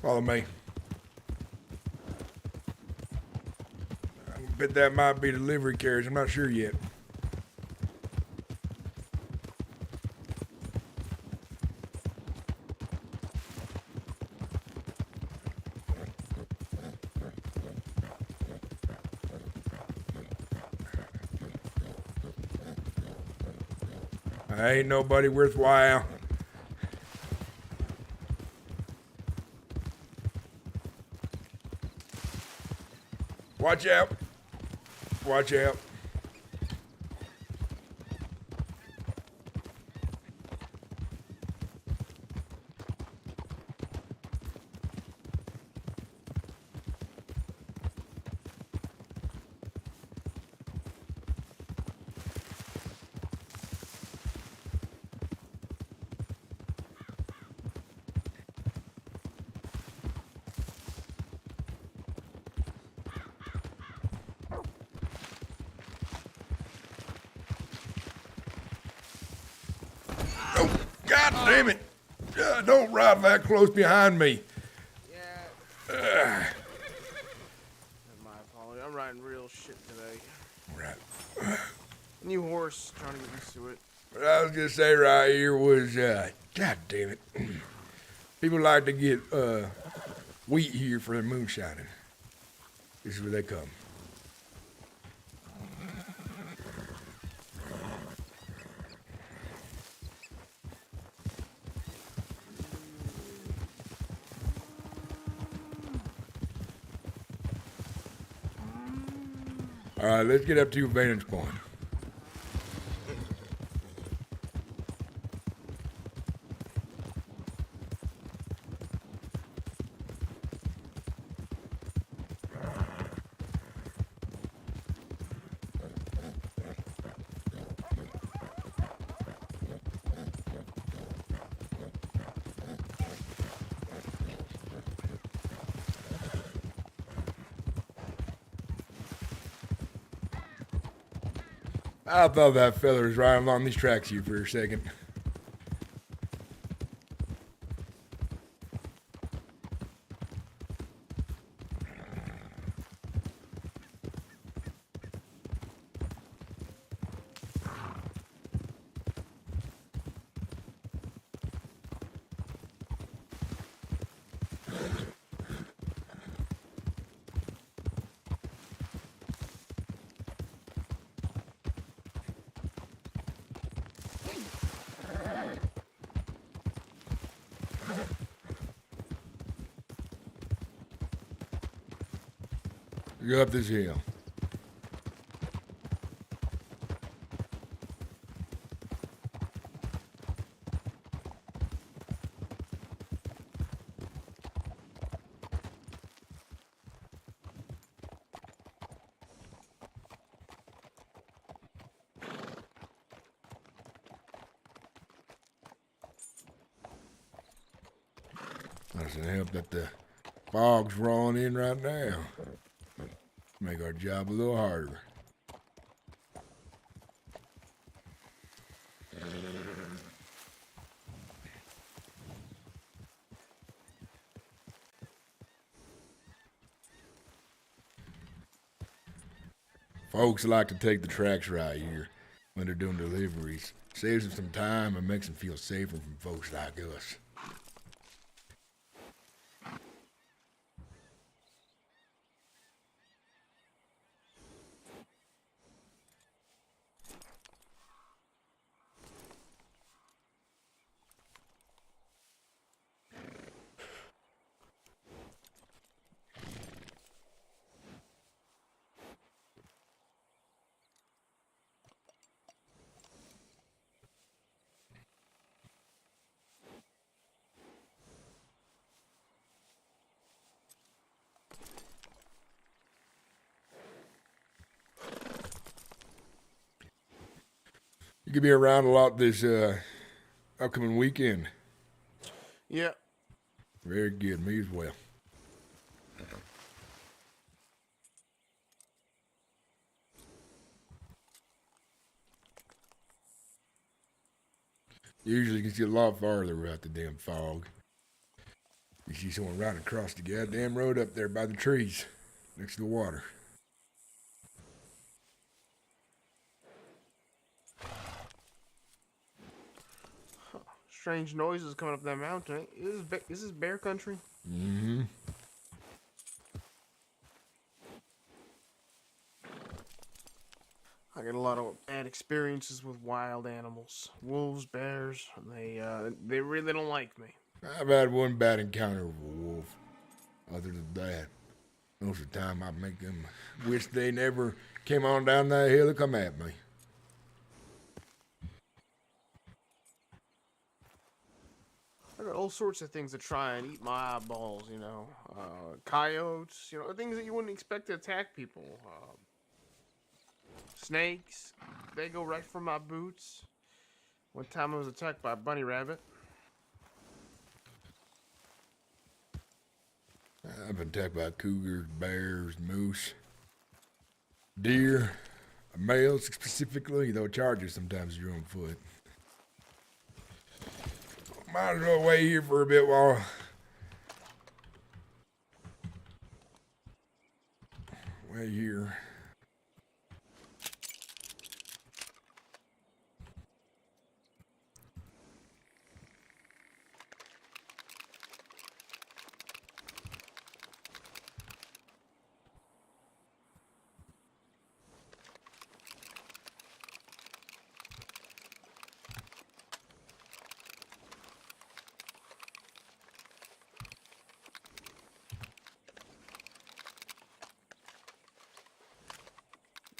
Follow me. Bet that might be delivery carriers. I'm not sure yet. Ain't nobody worthwhile. Watch out. Watch out. God damn it! Don't ride that close behind me. Yeah. My apologies. I'm riding real shit today. Right. New horse, trying to get used to it. What I was gonna say right here was, God damn it. People like to get wheat here for their moonshining. This is where they come. All right, let's get up to a vantage point. I thought that fella was riding along these tracks here for a second. Go up this hill. Doesn't help that the fog's rolling in right now. Make our job a little harder. Folks like to take the tracks right here when they're doing deliveries. Saves them some time and makes them feel safer from folks like us. You could be around a lot this upcoming weekend. Yeah. Very good. Me as well. Usually you can see a lot farther without the damn fog. You see someone riding across the goddamn road up there by the trees next to the water. strange noises coming up that mountain. Is this bear country? Mm-hmm. I get a lot of bad experiences with wild animals, wolves, bears. They really don't like me. I've had one bad encounter with a wolf. Other than that, most of the time I make them wish they never came on down that hill to come at me. I got all sorts of things that try and eat my eyeballs, you know. Coyotes, you know, things that you wouldn't expect to attack people. Snakes, they go right for my boots. One time I was attacked by a bunny rabbit. I've been attacked by cougars, bears, moose, deer, males specifically, though chargers sometimes you're on foot. Might as well wait here for a bit while wait here.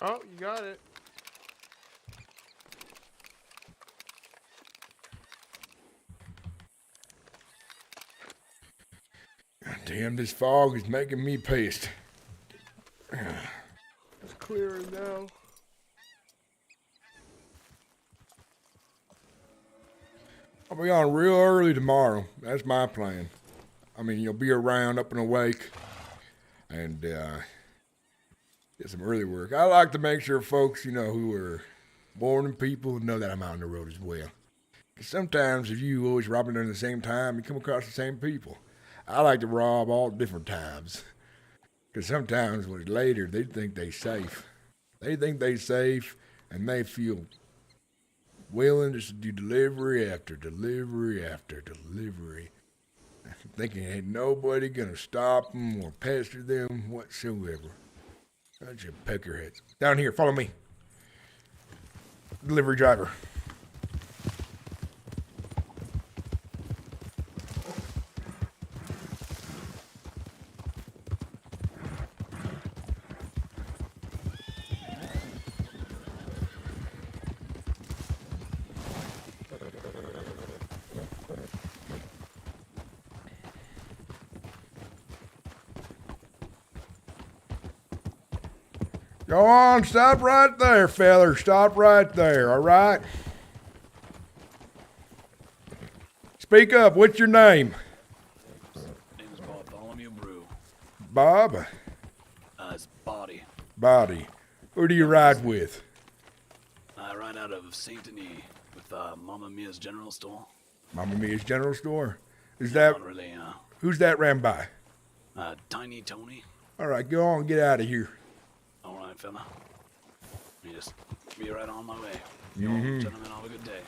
Oh, you got it. Damn, this fog is making me pissed. It's clearing now. I'll be on real early tomorrow. That's my plan. I mean, you'll be around, up and awake, and get some early work. I like to make sure folks, you know, who are morning people know that I'm out on the road as well. 'Cause sometimes if you always robbing at the same time, you come across the same people. I like to rob all different times. Because sometimes when it's later, they think they safe. They think they safe, and they feel willing just to do delivery after delivery after delivery. Thinking ain't nobody gonna stop them or pester them whatsoever. Bunch of peckerheads. Down here, follow me. Delivery driver. Go on, stop right there, feller. Stop right there, all right? Speak up. What's your name? Name's Bartholomew Brew. Bob? It's Body. Body. Who do you ride with? I ride out of Saint Denis with Mamma Mia's General Store. Mamma Mia's General Store? Is that... Not really, Who's that ran by? Tiny Tony. All right, go on, get out of here. All right, fella. Me just be right on my way. You all gentlemen, have a good day.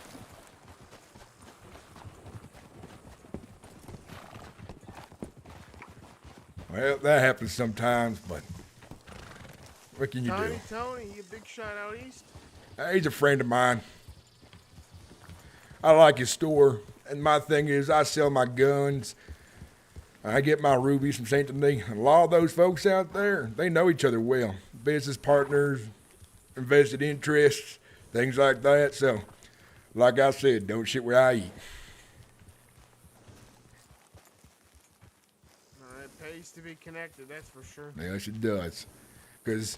Well, that happens sometimes, but what can you do? Tony, you big shot out east? He's a friend of mine. I like his store, and my thing is I sell my guns. I get my rubies from Saint Denis. And a lot of those folks out there, they know each other well. Business partners, invested interests, things like that. So, like I said, don't shit where I eat. It pays to be connected, that's for sure. Yes, it does. Because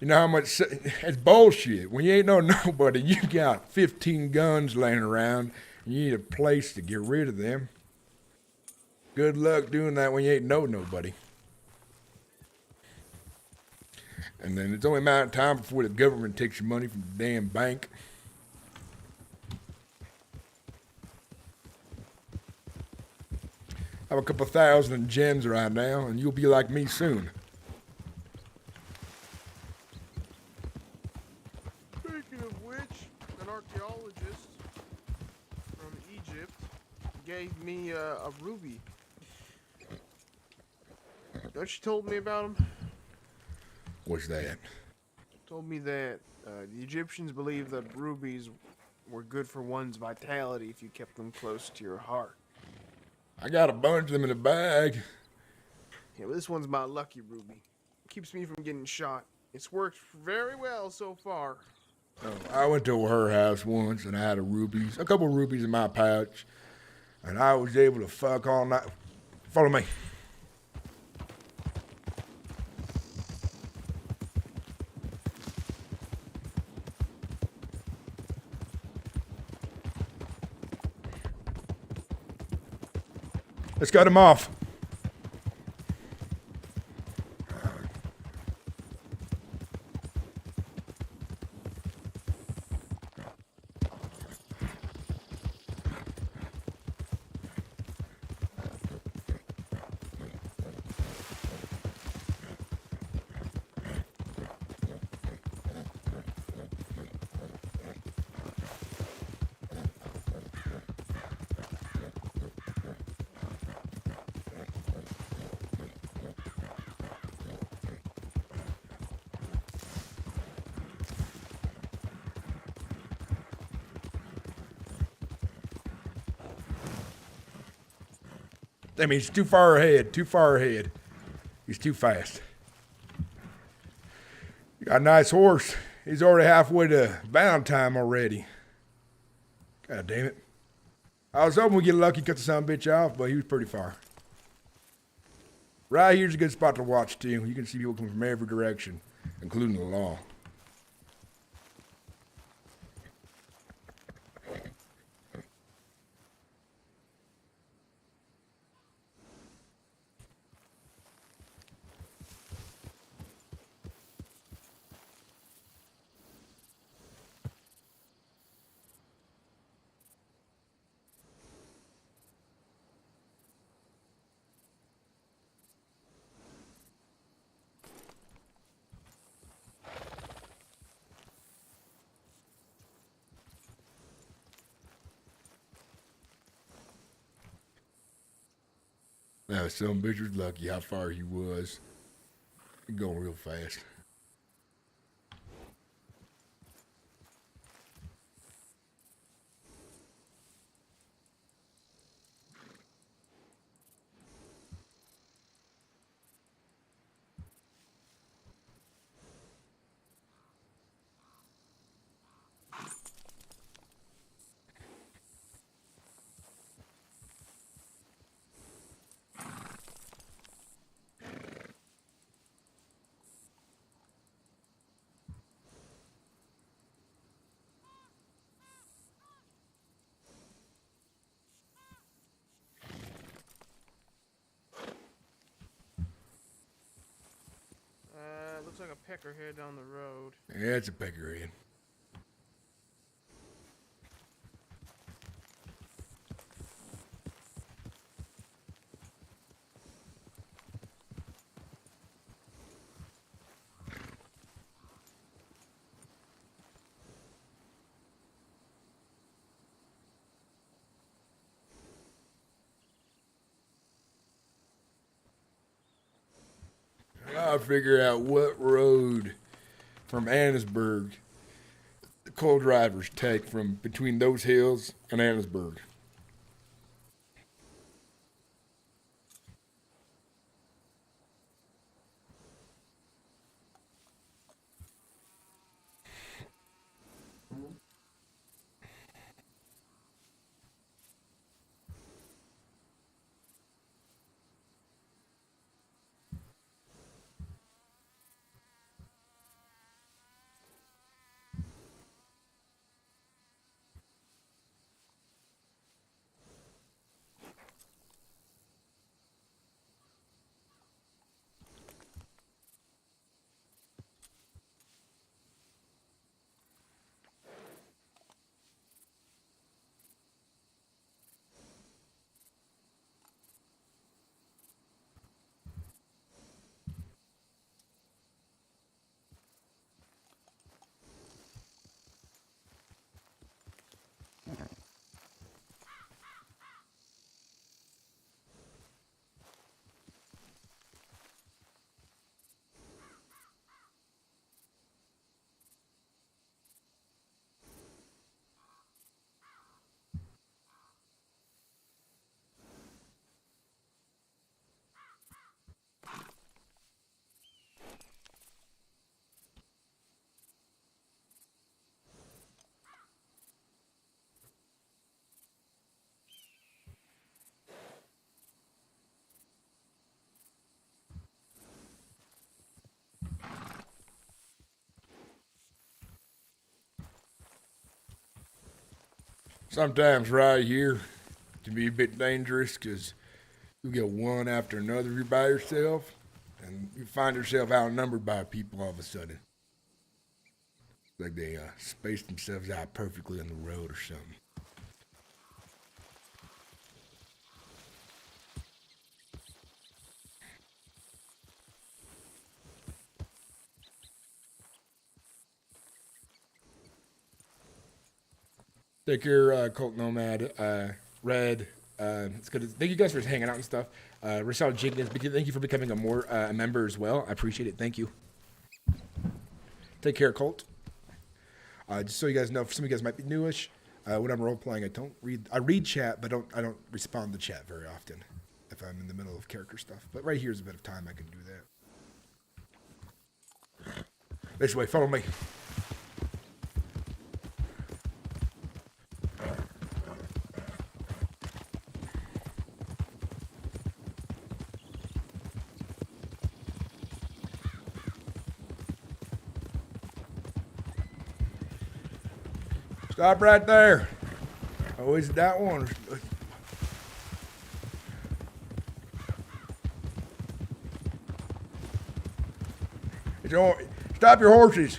you know how much, it's bullshit. When you ain't know nobody, you got 15 guns laying around, and you need a place to get rid of them. Good luck doing that when you ain't know nobody. And then it's only a matter of time before the government takes your money from the damn bank. I have a couple thousand gems right now, and you'll be like me soon. Speaking of which, an archaeologist from Egypt gave me a ruby. Don't you told me about him? What's that? Told me that the Egyptians believed that rubies were good for one's vitality if you kept them close to your heart. I got a bunch of them in a bag. Yeah, well, this one's my lucky ruby. Keeps me from getting shot. It's worked very well so far. Oh, I went to her house once and I had a couple rubies in my pouch, and I was able to fuck all night. Follow me. Let's cut him off. I mean, he's too far ahead. He's too fast. You got a nice horse. He's already halfway to bound time already. God damn it. I was hoping we'd get lucky, cut the son of a bitch off, but he was pretty far. Right here's a good spot to watch, too. You can see people coming from every direction, including the law. Now, some bitch was lucky how far he was. He going real fast. Looks like a peckerhead down the road. Yeah, it's a peckerhead. I'll figure out what road from Annisburg the coal drivers take from between those hills and Annisburg. Sometimes right here can be a bit dangerous because you get one after another. You're by yourself, and you find yourself outnumbered by people all of a sudden. Like they spaced themselves out perfectly on the road or something. Take care, Cult Nomad, Red. It's good. Thank you guys for hanging out and stuff. Rashad Jenkins, thank you for becoming a member as well. I appreciate it. Thank you. Take care, Colt. Just so you guys know, some of you guys might be newish. When I'm role playing, I read chat, but I don't respond to chat very often if I'm in the middle of character stuff. But right here's a bit of time I can do that. This way, follow me. Stop right there. Oh, is it that one? Stop your horses.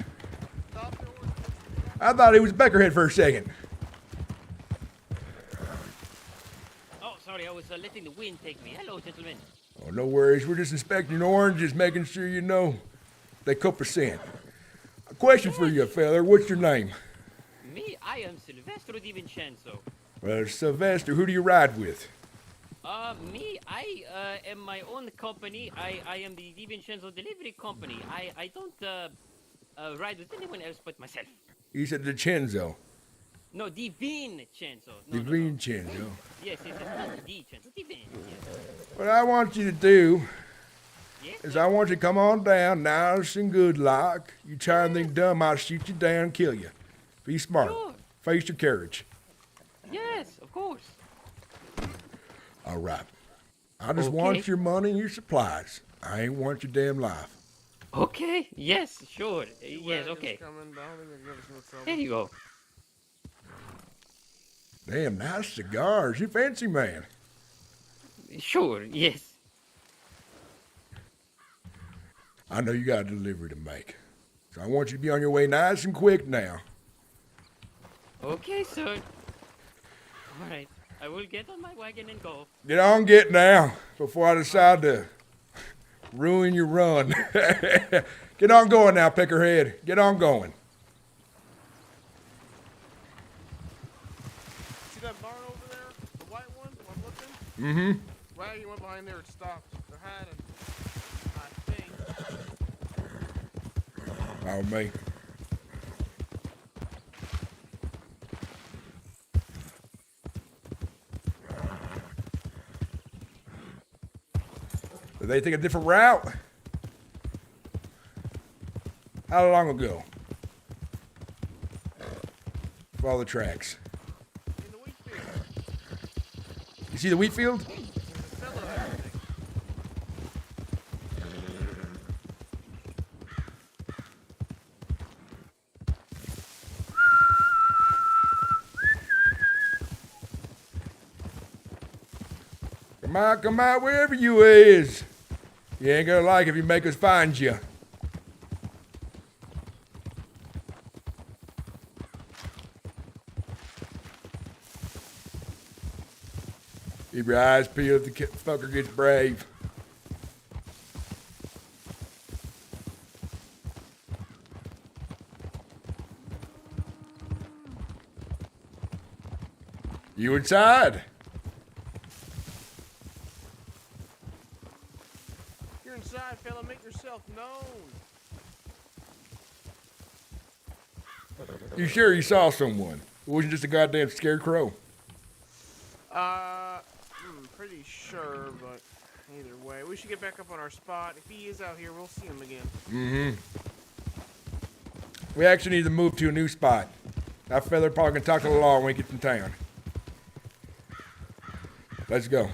I thought he was Beckerhead for a second. Oh, sorry, I was letting the wind take me. Hello, gentlemen. Oh, no worries. We're just inspecting oranges, making sure you know they copercent. A question for you, fella. What's your name? Me, I am Silvestro Di Vincenzo. Well, Sylvester, who do you ride with? Me, I am my own company. I am the Di Vincenzo Delivery Company. I don't ride with anyone else but myself. You said DiCenzo. No, Di Vincenzo. No, DiVincenzo. No. Yes, it's not Di Vincenzo. Di Vin. Yes. What I want you to do Yes, is sir. I want you to come on down, nice and good like. You try anything dumb, I'll shoot you down and kill you. Be smart. Sure. Face your carriage. Yes, of course. All right. I just Okay. want your money and your supplies. I ain't want your damn life. Okay. Yes, sure. Yes, Wagons okay. Coming down, they're gonna give us no trouble. There you go. Damn, nice cigars. You fancy man. Sure. Yes. I know you got a delivery to make. So I want you to be on your way nice and quick now. Okay, sir. All right. I will get on my wagon and go. Get on, get now, before I decide to ruin your run. Get on going now, Peckerhead. Get on going. See that barn over there? The white one? I'm looking? Mm-hmm. Wagon went behind there, it stopped. They're hiding. I think. Oh, me. Did they take a different route? How long ago? Follow the tracks. In the wheat field. You see the wheat field? There's a fella there, I think. Come out, wherever you is. You ain't gonna like if you make us find you. Keep your eyes peeled if the fucker gets brave. You inside? You're inside, fella. Make yourself known. You sure you saw someone? It wasn't just a goddamn scarecrow. Pretty sure, but either way, we should get back up on our spot. If he is out here, we'll see him again. Mm-hmm. We actually need to move to a new spot. That fella probably can talk to the law when we get in town. Let's go.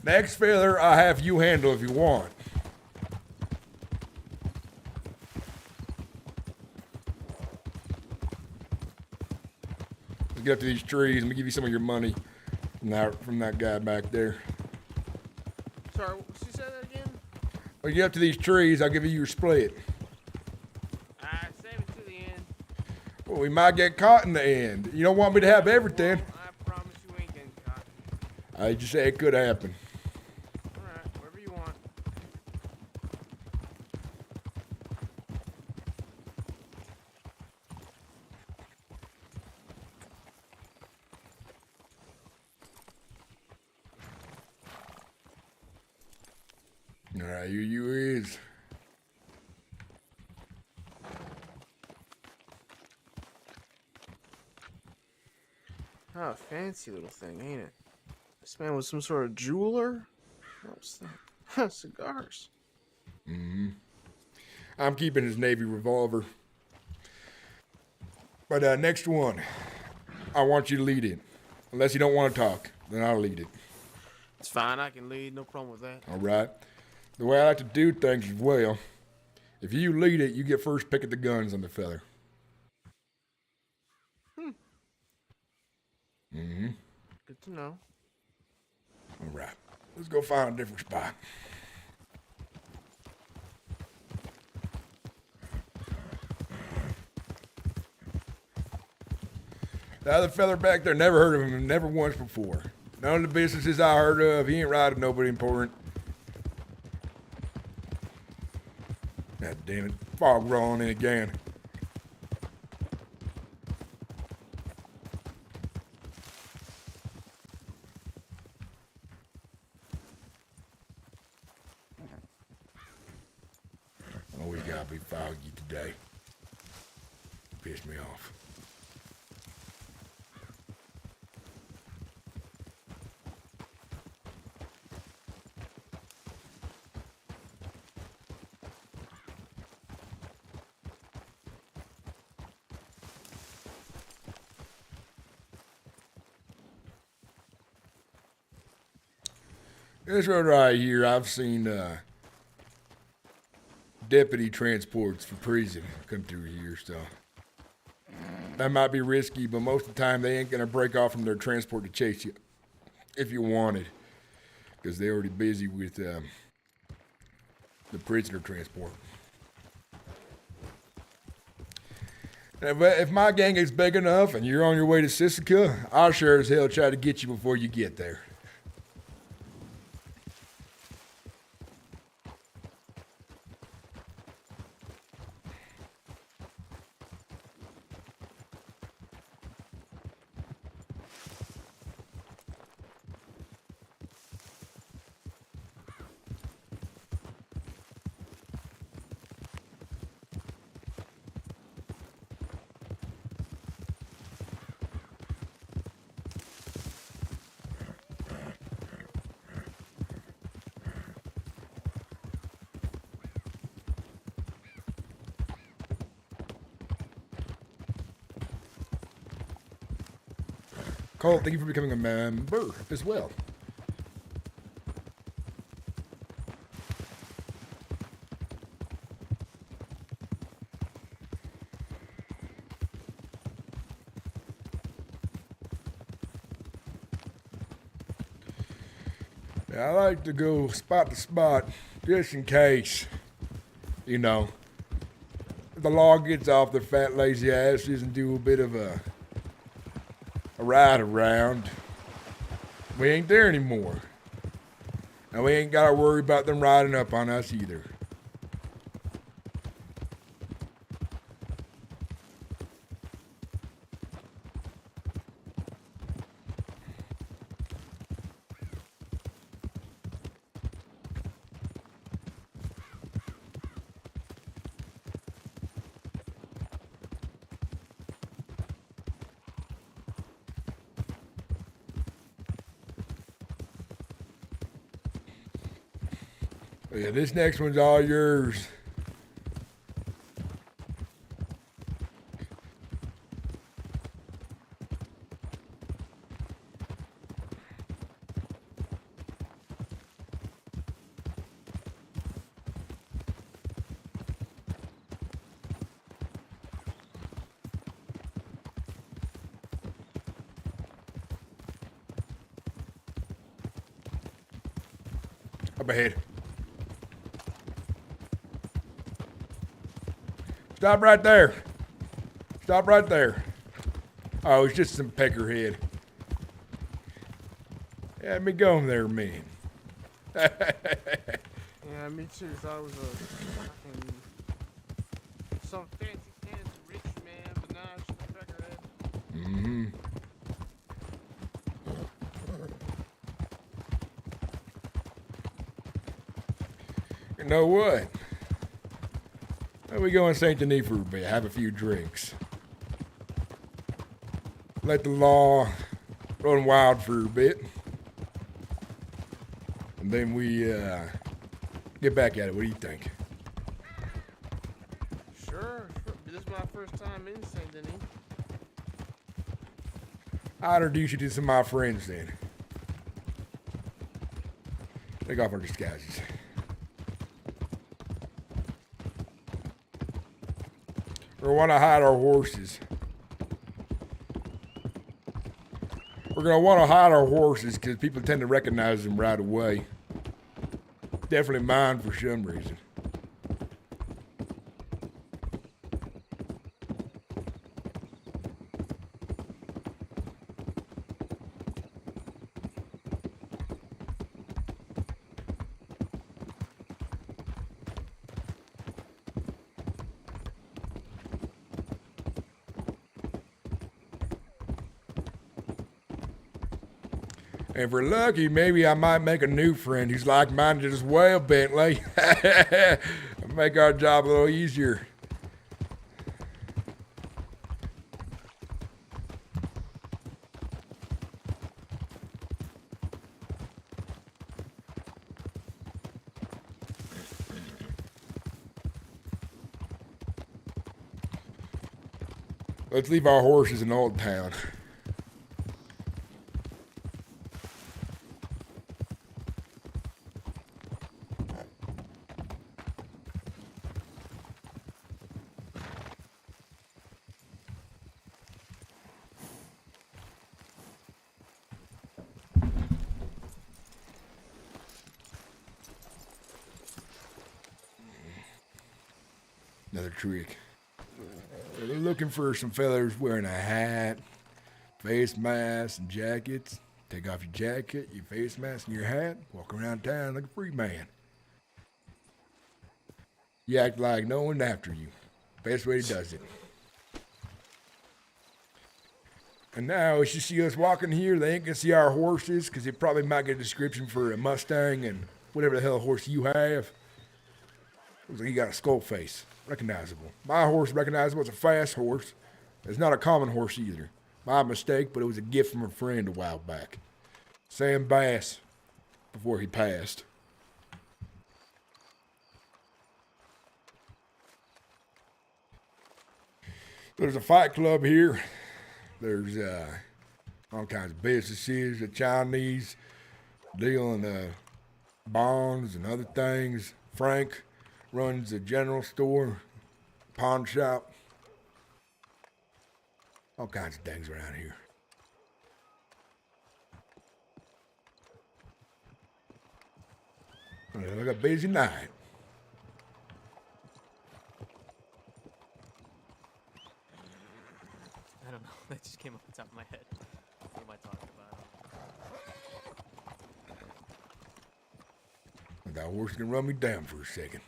Next feather, I have you handle if you want. Let's get up to these trees. Let me give you some of your money from that guy back there. Sorry, she said that again? When you get up to these trees, I'll give you your split. Save it to the end. Well, we might get caught in the end. You don't want me to have everything. I promise you ain't getting caught. I just say it could happen. Alright, whatever you want. All right, you is. Oh, fancy little thing, ain't it? This man was some sort of jeweler? What was that? Cigars. Mm-hmm. I'm keeping his Navy revolver. But next one, I want you to lead it. Unless you don't want to talk, then I'll lead it. It's fine, I can lead, no problem with that. All right. The way I like to do things as well, if you lead it, you get first pick at the guns on the feather. Mm-hmm. Good to know. All right. Let's go find a different spot. The other fella back there, never heard of him, never once before. None of the businesses I heard of, he ain't riding nobody important. God damn it, fog rolling in again. Always gotta be foggy today. Pissed me off. This road right here, I've seen deputy transports for prison come through here, so that might be risky, but most of the time they ain't gonna break off from their transport to chase you if you wanted, because they're already busy with the prisoner transport. And if my gang is big enough and you're on your way to Sissica, I'll sure as hell try to get you before you get there. Cole, thank you for becoming a member as well. I like to go spot to spot just in case, you know, the law gets off their fat lazy asses and do a bit of a ride around. We ain't there anymore. And we ain't got to worry about them riding up on us either. Yeah, this next one's all yours. Up ahead. Stop right there. Stop right there. Oh, it's just some peckerhead. Let me go there, man. Yeah, me too. Thought it was a fucking some fancy pants rich man, but nah, it's just a peckerhead. Mm-hmm. You know what? Let me go in Saint Denis for a bit, have a few drinks. Let the law run wild for a bit. And then we get back at it. What do you think? Sure. This is my first time in Saint Denis. I'll introduce you to some of my friends then. Take off our disguises. We want to hide our horses. We're going to want to hide our horses because people tend to recognize them right away. Definitely mine for some reason. If we're lucky, maybe I might make a new friend who's like-minded as well, Bentley. Make our job a little easier. Let's leave our horses in Old Town. Another trick. They're looking for some fellas wearing a hat, face mask, and jackets. Take off your jacket, your face mask, and your hat. Walk around town like a free man. You act like no one's after you. Best way he does it. And now, as you see us walking here, they ain't gonna see our horses, because they probably might get a description for a Mustang and whatever the hell horse you have. Looks like you got a skull face. Recognizable. My horse recognizable. It's a fast horse. It's not a common horse either. My mistake, but it was a gift from a friend a while back. Sam Bass, before he passed. There's a fight club here. There's all kinds of businesses. The Chinese deal in bonds and other things. Frank runs a general store, pawn shop. All kinds of things around here. Look a busy night. I don't know. That just came off the top of my head. What am I talking about? That horse can run me down for a second.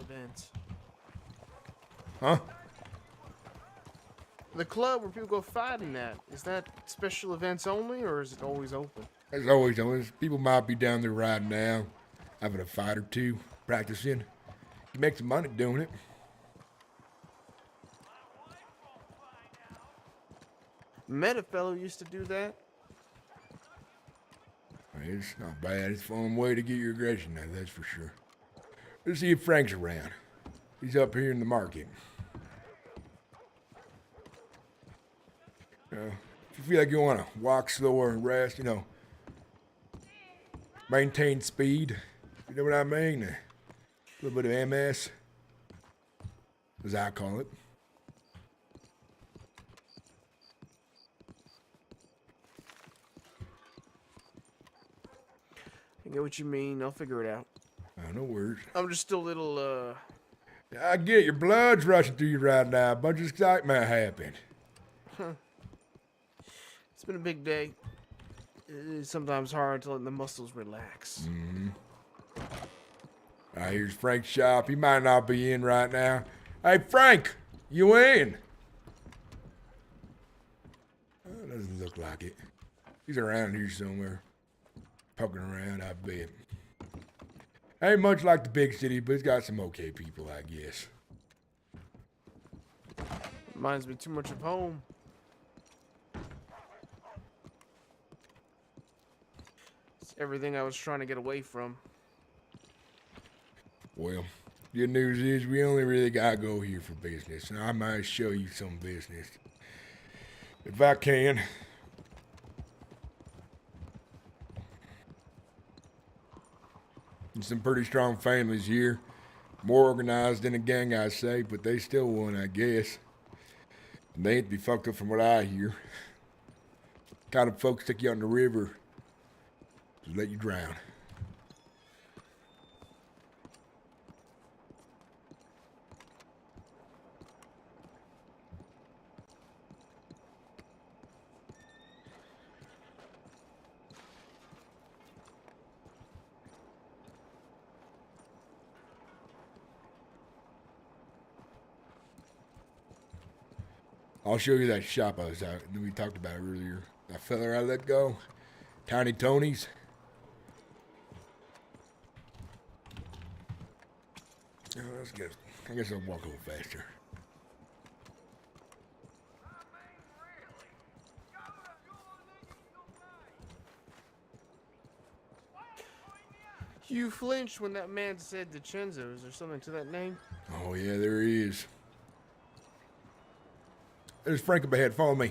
Events. Huh? The club where people go fighting at, is that special events only, or is it always open? As always, people might be down there right now, having a fight or two, practicing. You make some money doing it. Met a fellow who used to do that. It's not bad. It's a fun way to get your aggression out, that's for sure. Let's see if Frank's around. He's up here in the market. If you feel like you want to walk slower and rest, maintain speed. You know what I mean? A little bit of MS. as I call it. I get what you mean. I'll figure it out. No worries. I'm just still a little, I get it. Your blood's rushing through you right now. A bunch of excitement happened. It's been a big day. It's sometimes hard to let the muscles relax. Here's Frank's shop. He might not be in right now. Hey, Frank, you in? Doesn't look like it. He's around here somewhere. Poking around, I bet. Ain't much like the big city, but it's got some okay people, I guess. Reminds me too much of home. It's everything I was trying to get away from. Well, good news is we only really gotta go here for business, and I might show you some business. If I can. Some pretty strong families here. More organized than a gang, I say, but they still won, I guess. And they ain't to be fucked up from what I hear. Kind of folks stick you out in the river to let you drown. I'll show you that shop I was at that we talked about earlier. That fella I let go. Tiny Tony's. Oh, let's get. I guess I'll walk a little faster. You flinched when that man said DiCenzo. Is there something to that name? Oh yeah, there he is. There's Frank up ahead. Follow me.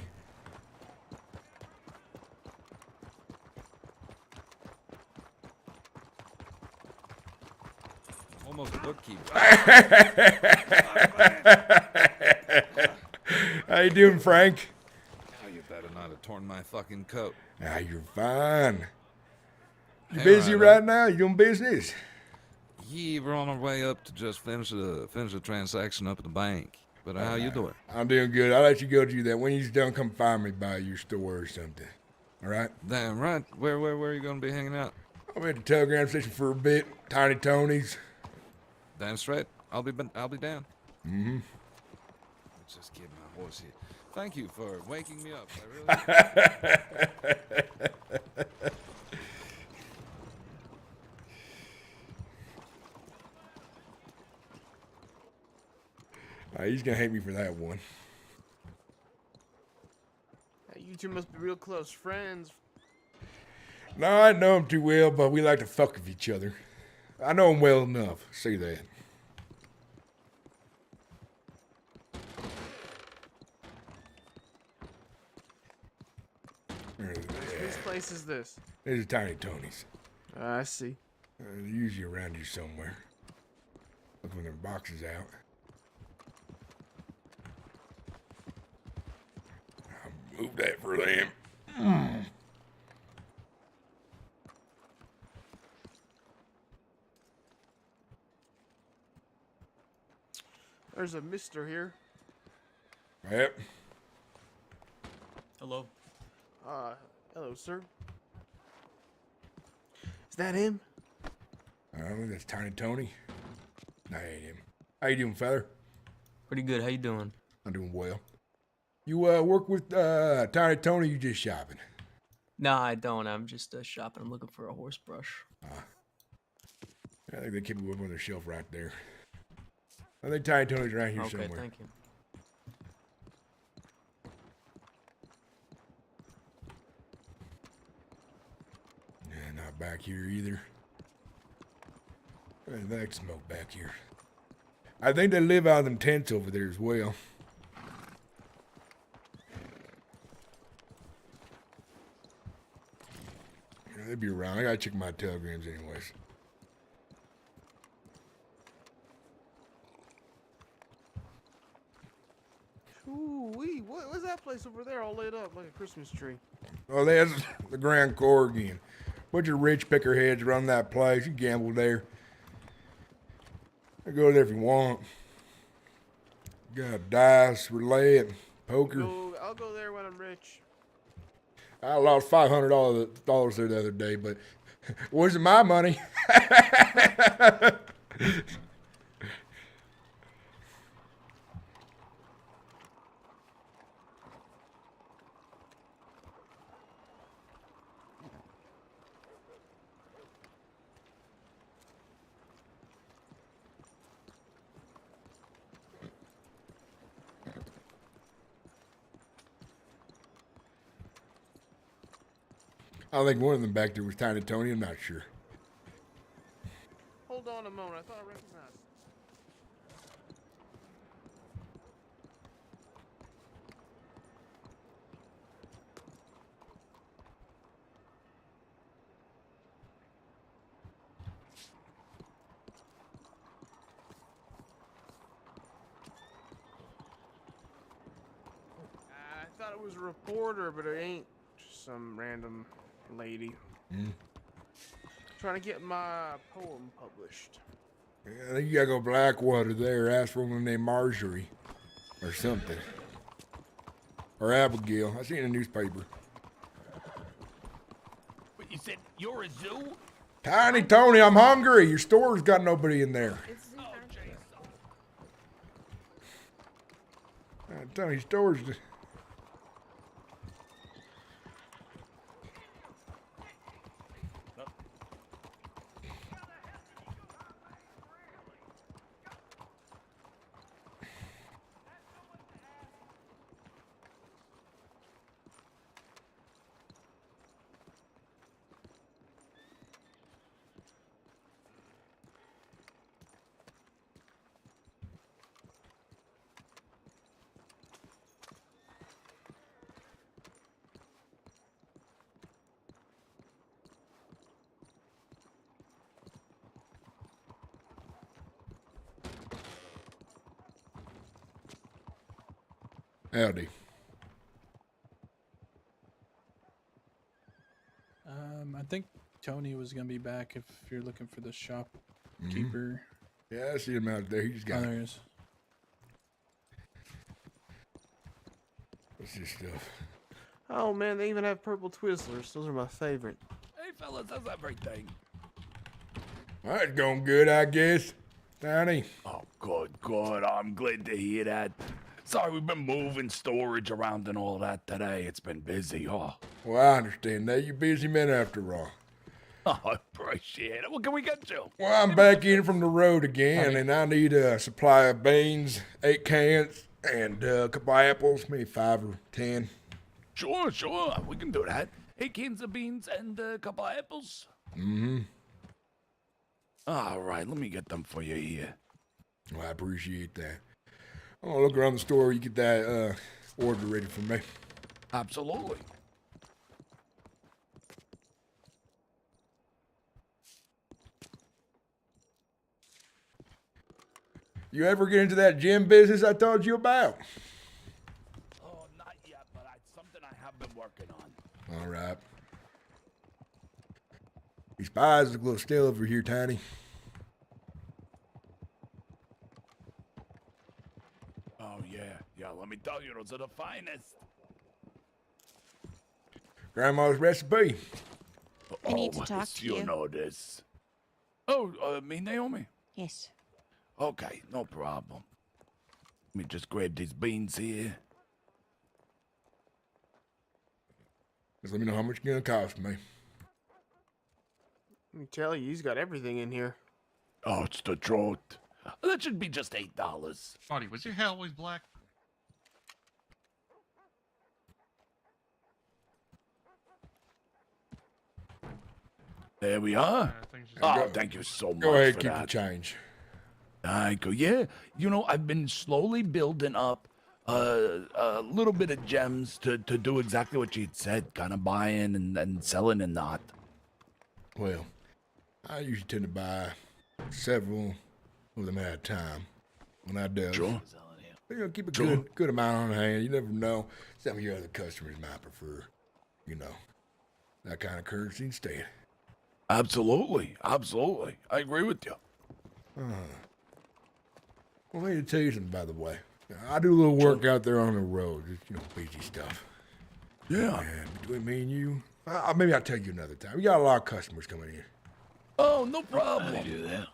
Almost a bookkeeper. How you doing, Frank? Oh, you better not have torn my fucking coat. Ah, you're fine. You Hey, busy Ryder. right now? You doing business? Yeah, we're on our way up to just finish the transaction up at the bank. But how you doing? I'm doing good. I'll let you go do that. When you're done, come find me by your store or something. All right? Damn right. Where are you gonna be hanging out? I'll be at the telegram station for a bit. Tiny Tony's. Damn straight. I'll be down. Mm-hmm. Let's just get my horse here. Thank you for waking me up. I really. He's gonna hate me for that one. Hey, you two must be real close friends. No, I know him too well, but we like to fuck with each other. I know him well enough. Say that. Whose place is this? This is Tiny Tony's. I see. They're usually around here somewhere. Look when their boxes out. I'll move that for them. There's a mister here. Yep. Hello. Hello, sir. Is that him? I don't think that's Tiny Tony. That ain't him. How you doing, feather? Pretty good. How you doing? I'm doing well. You work with Tiny Tony? You just shopping? Nah, I don't. I'm just shopping. I'm looking for a horse brush. I think they keep it up on their shelf right there. I think Tiny Tony's right here Okay, somewhere. thank you. Yeah, not back here either. I like smoke back here. I think they live out of them tents over there as well. Yeah, they'd be around. I gotta check my telegrams anyways. Ooh, what's that place over there all lit up like a Christmas tree? Well, there's the Grand Core again. Bunch of rich pickerheads run that place. You gamble there. You go there if you want. You got dice, roulette, poker. I'll go there when I'm rich. I lost $500 there the other day, but wasn't my money. I think one of them back there was Tiny Tony. I'm not sure. Hold on a moment. I thought I recognized. I thought it was a reporter, but it ain't. Just some random lady. Trying to get my poem published. Yeah, I think you gotta go Blackwater there. Ask for a woman named Marjorie. Or something. Or Abigail. I seen in the newspaper. But you said you're a zoo? Tiny Tony, I'm hungry. Your store's got nobody in there. Tony, store's... Howdy. I think Tony was gonna be back if you're looking for the shopkeeper. Yeah, I see him out there. He just got... Oh, there he is. What's this stuff? Oh man, they even have purple Twizzlers. Those are my favorite. Hey, fellas, how's everything? Well, it's going good, I guess. Tiny. Oh, good. I'm glad to hear that. Sorry, we've been moving storage around and all that today. It's been busy, Well, I understand that. You busy men after all. Oh, I appreciate it. What can we get you? Well, I'm back in from the road again, and I need a supply of beans, 8 cans, and a couple of apples, maybe 5 or 10. Sure. We can do that. 8 cans of beans and a couple of apples. All right, let me get them for you here. Well, I appreciate that. I'm gonna look around the store. You get that order ready for me. Absolutely. You ever get into that gym business I told you about? Oh, not yet, but it's something I have been working on. All right. These pies look a little stale over here, Tiny. Oh, yeah. Let me tell you, those are the finest. Grandma's recipe. I need to talk to you. You know this. Oh, me, Naomi? Yes. Okay, no problem. Let me just grab these beans here. Just let me know how much it's gonna cost me. Let me tell you, he's got everything in here. Oh, it's the truth. That should be just $8. Buddy, was your hair always black? There we are. Oh, thank you so much. Go ahead, for keep that. the change. I go, yeah. You know, I've been slowly building up a little bit of gems to do exactly what you'd said, kind of buying and selling and not. Well, I usually tend to buy several of them at a time. When I do, Sure. Keep a Sure. good amount on hand. You never know. Some of your other customers might prefer, that kind of currency instead. Absolutely. Absolutely. I agree with you. Well, I need to tell you something, by the way. I do a little work out there on the road. Just, busy stuff. Yeah. And between me and you, maybe I'll tell you another time. We got a lot of customers coming in. Oh, no problem. I do that.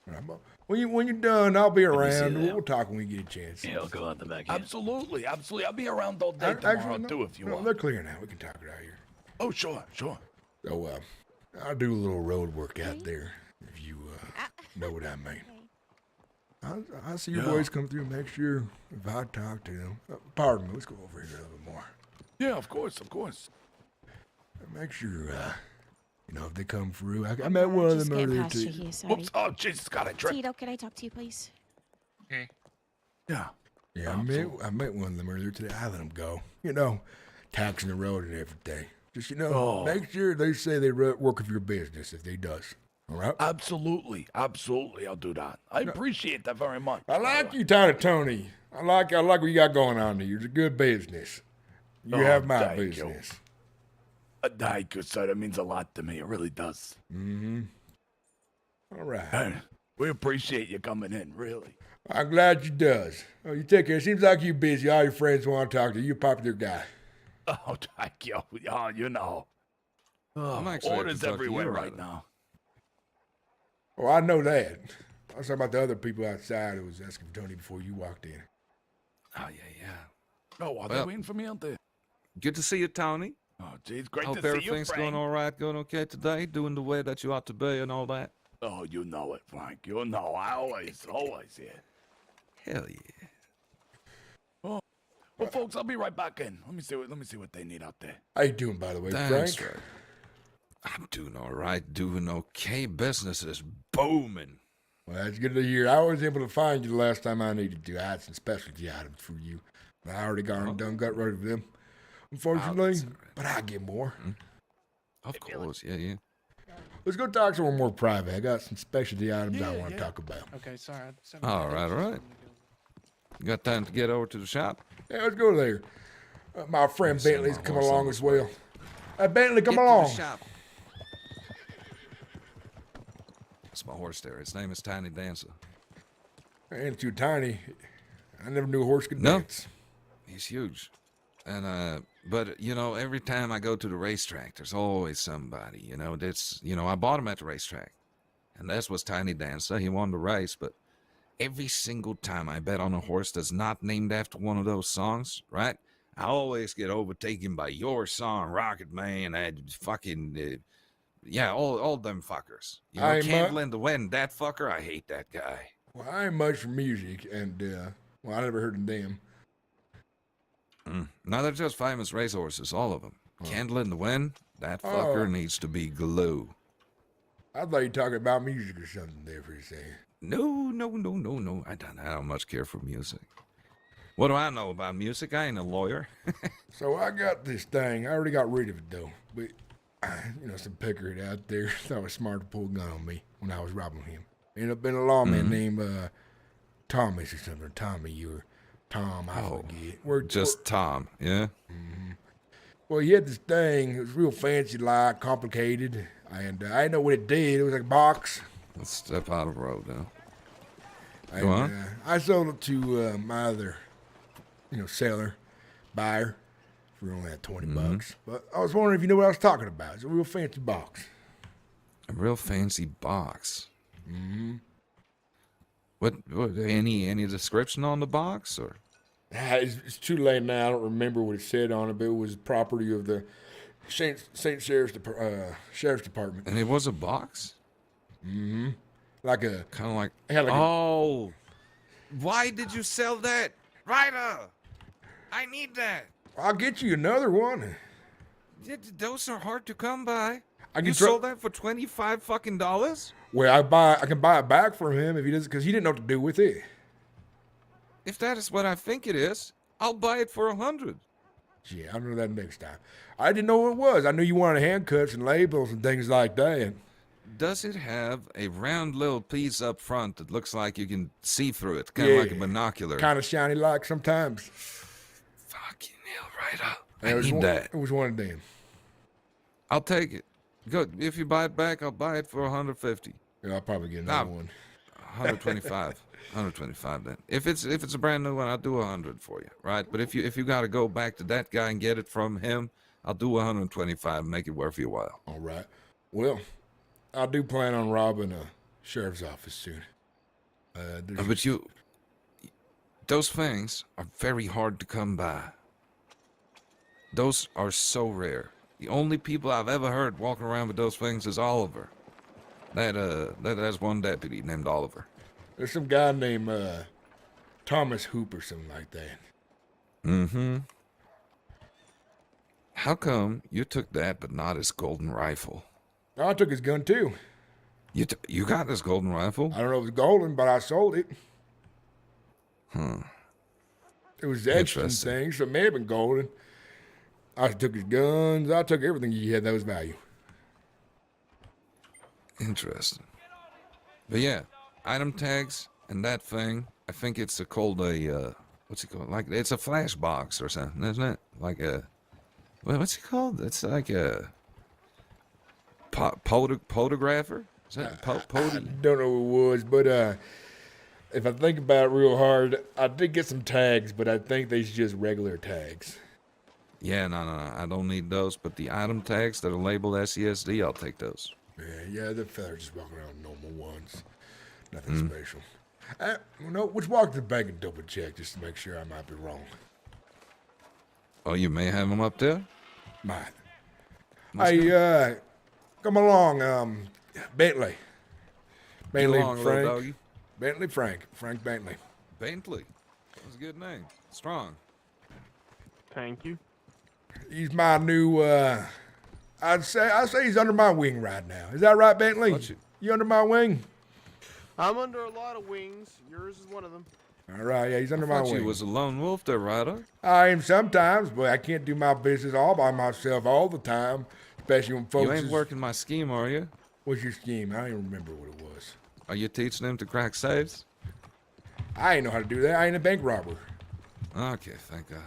All right, but when you're done, I'll be me see around. that. We'll talk when we get a chance. Yeah, I'll go out the back end. Absolutely. Absolutely. I'll be around all day tomorrow, too, if you want. They're clear now. We can talk it out here. Oh, sure. Sure. So, I'll do a little road work out there, if you know what I mean. I see your boys come through. Make sure if I talk to them. Pardon me. Let's go over here a little bit more. Yeah, of course. Of course. Make sure, if they come through. I met one of Just them getting earlier past too. you here, sorry. Oops. Oh, Jesus, got it. Tito, can I talk to you, please? Okay. Yeah. Yeah, Absolutely. I met one of them earlier today. I let them go. Taxing the road and everything. Just, make sure they say they work with your business if they does. All right? Absolutely. Absolutely. I'll do that. I appreciate that very much. I like you, Tony. I like what you got going on here. It's a good business. You have my thank you. business. Thank you, sir. That means a lot to me. It really does. Mm-hmm. All right. And we appreciate you coming in, really. I'm glad you does. Oh, you take care. Seems like you busy. All your friends want to talk to you. You're a popular guy. Oh, thank you. Oh, you know. I'm actually Orders happy to talk to you, everywhere Ryder. right now. Oh, I know that. I was talking about the other people outside who was asking for Tony before you walked in. Oh, yeah. Oh, are they Well- waiting for me out there? Good to see you, Tony. Oh, geez, great Hope to see you, everything's Frank. going all right, going okay today, doing the way that you ought to be and all that. Oh, you know it, Frank. You know. I always, yeah. Hell yeah. Oh, well, folks, I'll be right back in. Let me see what they need out there. How you doing, by the way, Thanks, Frank? Ryder. I'm doing all right, doing okay. Business is booming. Well, that's good to hear. I was able to find you the last time I needed to. I had some specialty items for you. I already got rid of them, unfortunately, that's all right. but I'll get more. Of course, yeah. Let's go talk somewhere more private. I got some specialty items I want to talk about. Okay, sorry. I said All right. You got time to get over to the shop? Yeah, let's go there. My friend send Bentley's my coming horse on along his as well. Bentley, come Get to along. the shop. That's my horse there. His name is Tiny Dancer. Ain't too tiny. I never knew a horse could No. dance. He's huge. And but every time I go to the racetrack, there's always somebody, I bought him at the racetrack. And that was Tiny Dancer. He won the race, but every single time I bet on a horse that's not named after one of those songs, right? I always get overtaken by your song, Rocket Man, that fucking all them fuckers. Candle in the Wind, that fucker, I hate that guy. Well, I ain't much for music, and I never heard of them. Now they're just famous racehorses, all of them. Candle in the Wind, that fucker needs to be glue. I thought you were talking about music or something there for a second. No. I don't much care for music. What do I know about music? I ain't a lawyer. So I got this thing. I already got rid of it though, but some picker out there thought it was smart to pull a gun on me when I was robbing him. Ended up being a lawman named Thomas or something. Tommy or Tom, I forget. Tom, yeah? Well, he had this thing. It was real fancy, like complicated, and I didn't know what it did. It was like a box. Let's step out of the road now. And, Go on. I sold it to my other, buyer for only at $20. But I was wondering if you know what I was talking about. It's a real fancy box. A real fancy box. What any description on the box or? It's too late now. I don't remember what it said on it, but it was property of the St. Sheriff's Department. And it was a box? Like a Kind of like. it had like a- Oh, why did you sell that, Ryder? I need that. I'll get you another one. Those are hard to come by. I You can sold that for $25 fucking dollars? Well, I can buy it back from him if he doesn't, because he didn't know what to do with it. If that is what I think it is, I'll buy it for $100. Yeah, I'll know that next time. I didn't know what it was. I knew you wanted handcuffs and labels and things like that. Does it have a round little piece up front that looks like you can see through it, kind of like a binocular? Kind of shiny like sometimes. Fucking hell, Ryder. It I was need one, that. It was one of them. I'll take it. Good. If you buy it back, I'll buy it for 150. Yeah, I'll probably get another one. 125. 125 then. If it's a brand new one, I'll do 100 for you, right? But if you got to go back to that guy and get it from him, I'll do 125 and make it worth your while. All right. Well, I do plan on robbing a sheriff's office soon. But those things are very hard to come by. Those are so rare. The only people I've ever heard walking around with those things is Oliver. That's one deputy named Oliver. There's some guy named Thomas Hoop or something like that. Mm-hmm. How come you took that but not his golden rifle? I took his gun too. You got his golden rifle? I don't know if it was golden, but I sold it. Huh. It was extra things, so it may have been golden. I took his guns. I took everything he had that was value. Interesting. But yeah, item tags and that thing, I think it's called a, what's it called? Like, it's a flash box or something, isn't it? Like a, what's it called? It's like a photographer? Is that I don't know who it was, but if I think about it real hard, I did get some tags, but I think they's just regular tags. Yeah, no, I don't need those, but the item tags that are labeled SESD, I'll take those. Yeah, the fella's just walking around normal ones. Nothing special. Let's walk to the bank and double check just to make sure I might be wrong. Oh, you may have them up there? Might. Hey, come along, Bentley. Bentley along, little Frank. doggy. Bentley Frank. Frank Bentley. Bentley. That's a good name. Strong. Thank you. He's my new, I'd say he's under my wing right now. Is that right, Bentley? You under my wing? I'm under a lot of wings. Yours is one of them. All right, yeah, he's under my I thought wing. you was a lone wolf there, Ryder. I am sometimes, but I can't do my business all by myself all the time, especially when folks You ain't working my scheme, are you? What's your scheme? I don't even remember what it was. Are you teaching him to crack safes? I ain't know how to do that. I ain't a bank robber. Okay, thank God.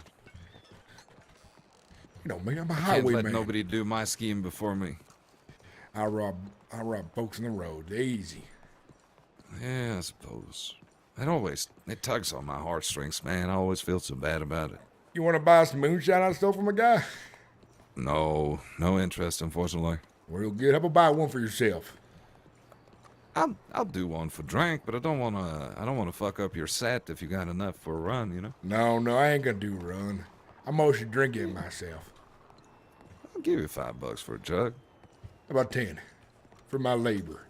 You know me, I'm a I can't highwayman. let nobody do my scheme before me. I rob folks on the road. They're easy. Yeah, I suppose. It tugs on my heartstrings, man. I always feel so bad about it. You want to buy some moonshine I stole from a guy? No interest, unfortunately. Real good. How about buy one for yourself? I'll do one for drink, but I don't wanna fuck up your set if you got enough for a run, you know? No, I ain't gonna do a run. I mostly drink it myself. I'll give you $5 for a jug. How about 10 for my labor?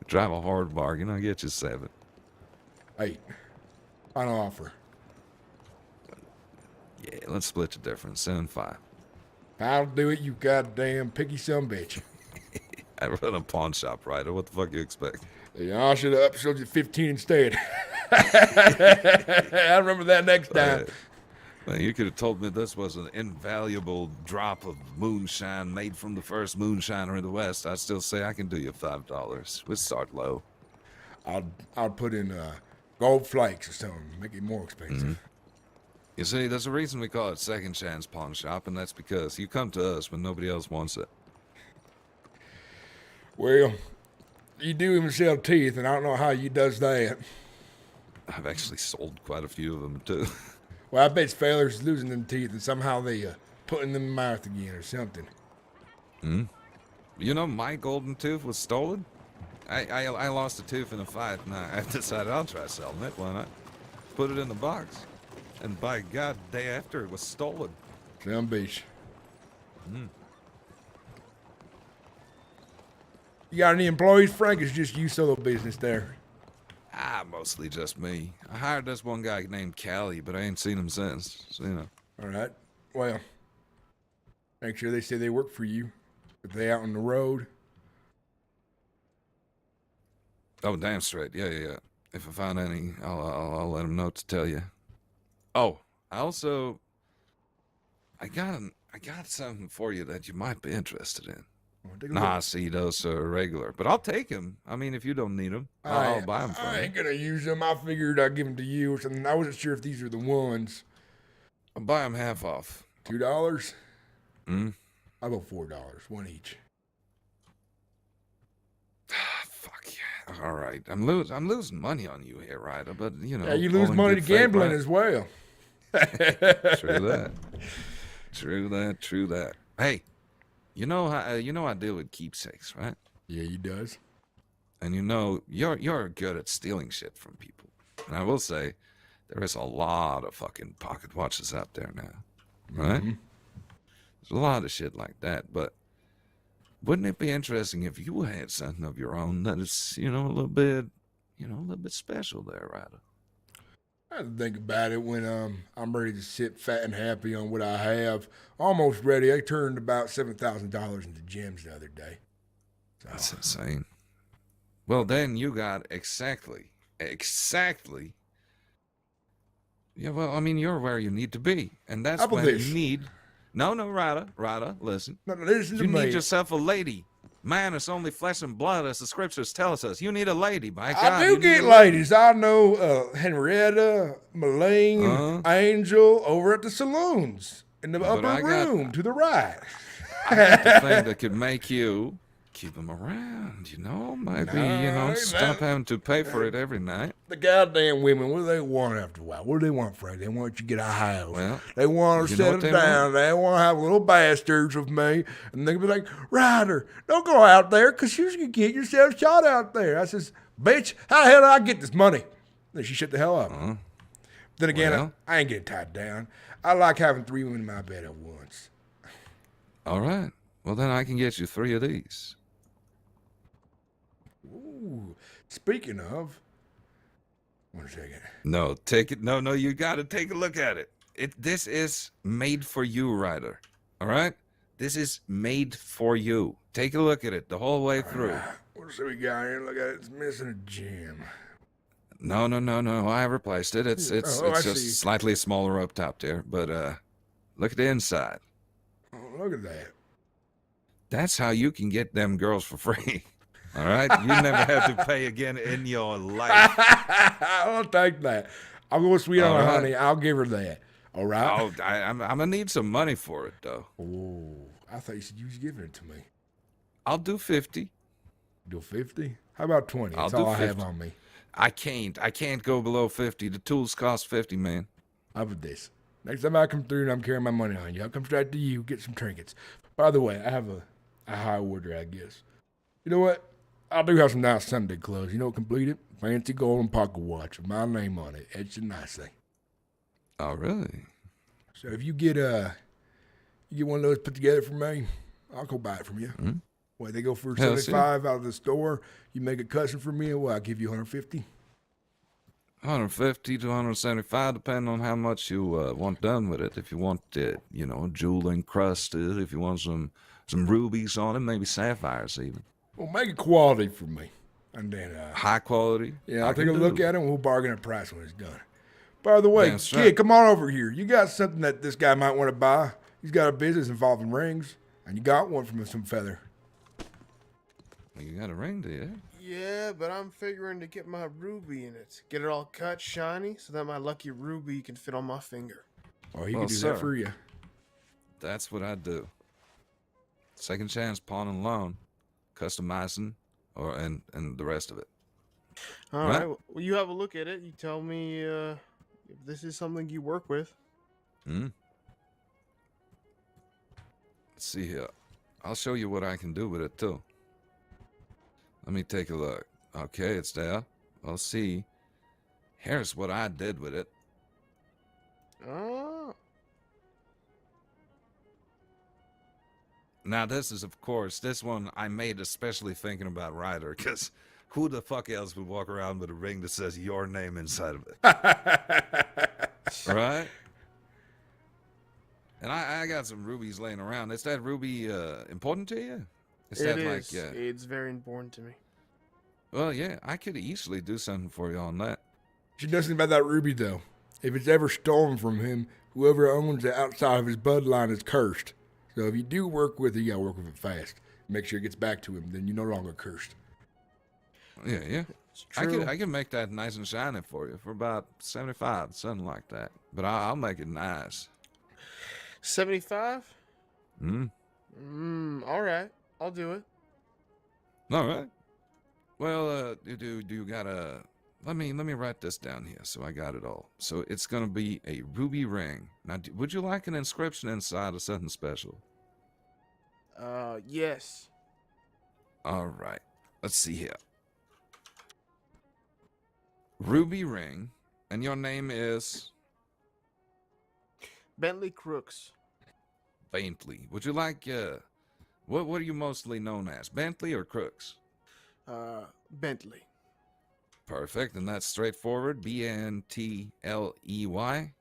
Drive a hard bargain, I'll get you 7. 8. Final offer. Yeah, let's split the difference. 7-5. I'll do it, you goddamn picky son bitch. I run a pawn shop, Ryder. What the fuck you expect? Yeah, I should have upsold you 15 instead. I remember that next time. Well, you could have told me this was an invaluable drop of moonshine made from the first moonshiner in the West. I'd still say I can do you $5. We'll start low. I'll put in gold flakes or something, make it more expensive. You see, there's a reason we call it Second Chance Pawn Shop, and that's because you come to us when nobody else wants it. Well, you do even sell teeth, and I don't know how you does that. I've actually sold quite a few of them, too. Well, I bet fellers losing them teeth, and somehow they putting them in the mouth again or something. You know, my golden tooth was stolen. I lost a tooth in a fight, and I decided I'll try selling it. Why not? Put it in the box. And by God, day after, it was stolen. Some bitch. You got any employees, Frank? It's just you solo business there. Mostly just me. I hired this one guy named Callie, but I ain't seen him since, so, you know. All right. Well, make sure they say they work for you. If they out on the road. Oh, damn straight. Yeah. If I find any, I'll let him know to tell you. Oh, I got something for you that you might be interested in. Take a Nah, look. see, those are regular. But I'll take them. I mean, if you don't need them, I'll buy them for I you. ain't gonna use them. I figured I'd give them to you or something. I wasn't sure if these are the ones. I'll buy them half off. $2? Hmm? I'll go $4, one each. Fuck yeah. All right. I'm losing money on you here, Ryder, but you know. Yeah, you lose all in money to good faith, gambling right? as well. True that. True that. Hey, you know I deal with keepsakes, right? Yeah, he does. And you know you're good at stealing shit from people. And I will say, there is a lot of fucking pocket watches out there now, right? Mhm. There's a lot of shit like that, but wouldn't it be interesting if you had something of your own that is, a little bit special there, Ryder? I have to think about it when I'm ready to sit fat and happy on what I have. Almost ready. I turned about $7,000 into gems the other day. So, That's insane. Well, then you got exactly. Yeah, well, I mean, you're where you need to be, and that's How about when this? you need. No, Ryder, listen. No, listen to You me. need yourself a lady. Man, it's only flesh and blood, as the scriptures tell us. You need a lady, by God. I do you need get a lady. ladies. I know Henrietta, Malene, Angel over at the saloons in the But upper room to the right. I got the thing that could make you keep them around, Maybe, No, stop having to pay for it every night. The goddamn women, what do they want after a while? What do they want, Frank? They want you to get a house. Well, they want to you know settle what they down. They want to have little bastards with me. And they be like, Ryder, don't go out there because you can get yourself shot out there. I says, bitch, how the hell did I get this money? Then she shut the hell up. Then again, well. I ain't getting tied down. I like having 3 women in my bed at once. All right. Well, then I can get you 3 of these. Ooh, speaking of, 1 second. No, take it. No, you got to take a look at it. This is made for you, Ryder. All right? This is made for you. Take a look at it the whole way through. What do we got here? Look at it. It's missing a gem. No. I replaced it. It's I just see. slightly smaller up top there. But look at the inside. Oh, look at that. That's how you can get them girls for free. All right? You never have to pay again in your life. I'll take that. I'll go sweet on All her, right. honey. I'll give her that. All right? Oh, I'm going to need some money for it, though. Oh, I thought you said you was giving it to me. I'll do 50. Do 50? How about 20? That's I'll do all I have 50. on me. I can't go below 50. The tools cost 50, man. How about this? Next time I come through and I'm carrying my money on you, I'll come straight to you, get some trinkets. By the way, I have a high order, I guess. You know what? I do have some nice Sunday clothes. You know what completed? Fancy golden pocket watch with my name on it. Etched and nicely. Oh, really? So if you get one of those put together for me, I'll go buy it from you. Well, they go for Hell, $75 out of the store. You make a custom for me, and well, I'll give you $150. 150 to 175, depending on how much you want done with it. If you want it, jewel encrusted. If you want some rubies on it, maybe sapphires even. Well, make it quality for me, and then High quality. yeah, I'll I take a can look do. at it, and we'll bargain a price when it's done. By the way, That's kid, right. come on over here. You got something that this guy might want to buy. He's got a business involving rings, and you got one from some feather. You got a ring, do you? Yeah, but I'm figuring to get my ruby in it. Get it all cut shiny so that my lucky ruby can fit on my finger. Oh, he Well, can do sir. that for you. That's what I do. Second chance pawn and loan, customizing, and the rest of it. All Right. right. Well, you have a look at it. You tell me if this is something you work with. Let's see here. I'll show you what I can do with it too. Let me take a look. Okay, it's there. We'll see. Here's what I did with it. Oh. Now, this is, of course, this one I made especially thinking about Ryder, because who the fuck else would walk around with a ring that says your name inside of it? Right? And I got some rubies laying around. Is that ruby important to you? Is It that is. like, It's very important to me. well, yeah, I could easily do something for you on that. She knows something about that ruby, though. If it's ever stolen from him, whoever owns it outside of his bloodline is cursed. So if you do work with it, you gotta work with it fast. Make sure it gets back to him. Then you're no longer cursed. Yeah. It's true. I can make that nice and shiny for you for about 75, something like that. But I'll make it nice. 75? Hmm. All right. I'll do it. All right. Well, do you got a? Let me write this down here so I got it all. So it's gonna be a ruby ring. Now, would you like an inscription inside or something special? Yes. All right. Let's see here. Ruby ring, and your name is Bentley Crooks. Bentley. Would you like what are you mostly known as, Bentley or Crooks? Bentley. Perfect, and that's straightforward. Bentley. Bently.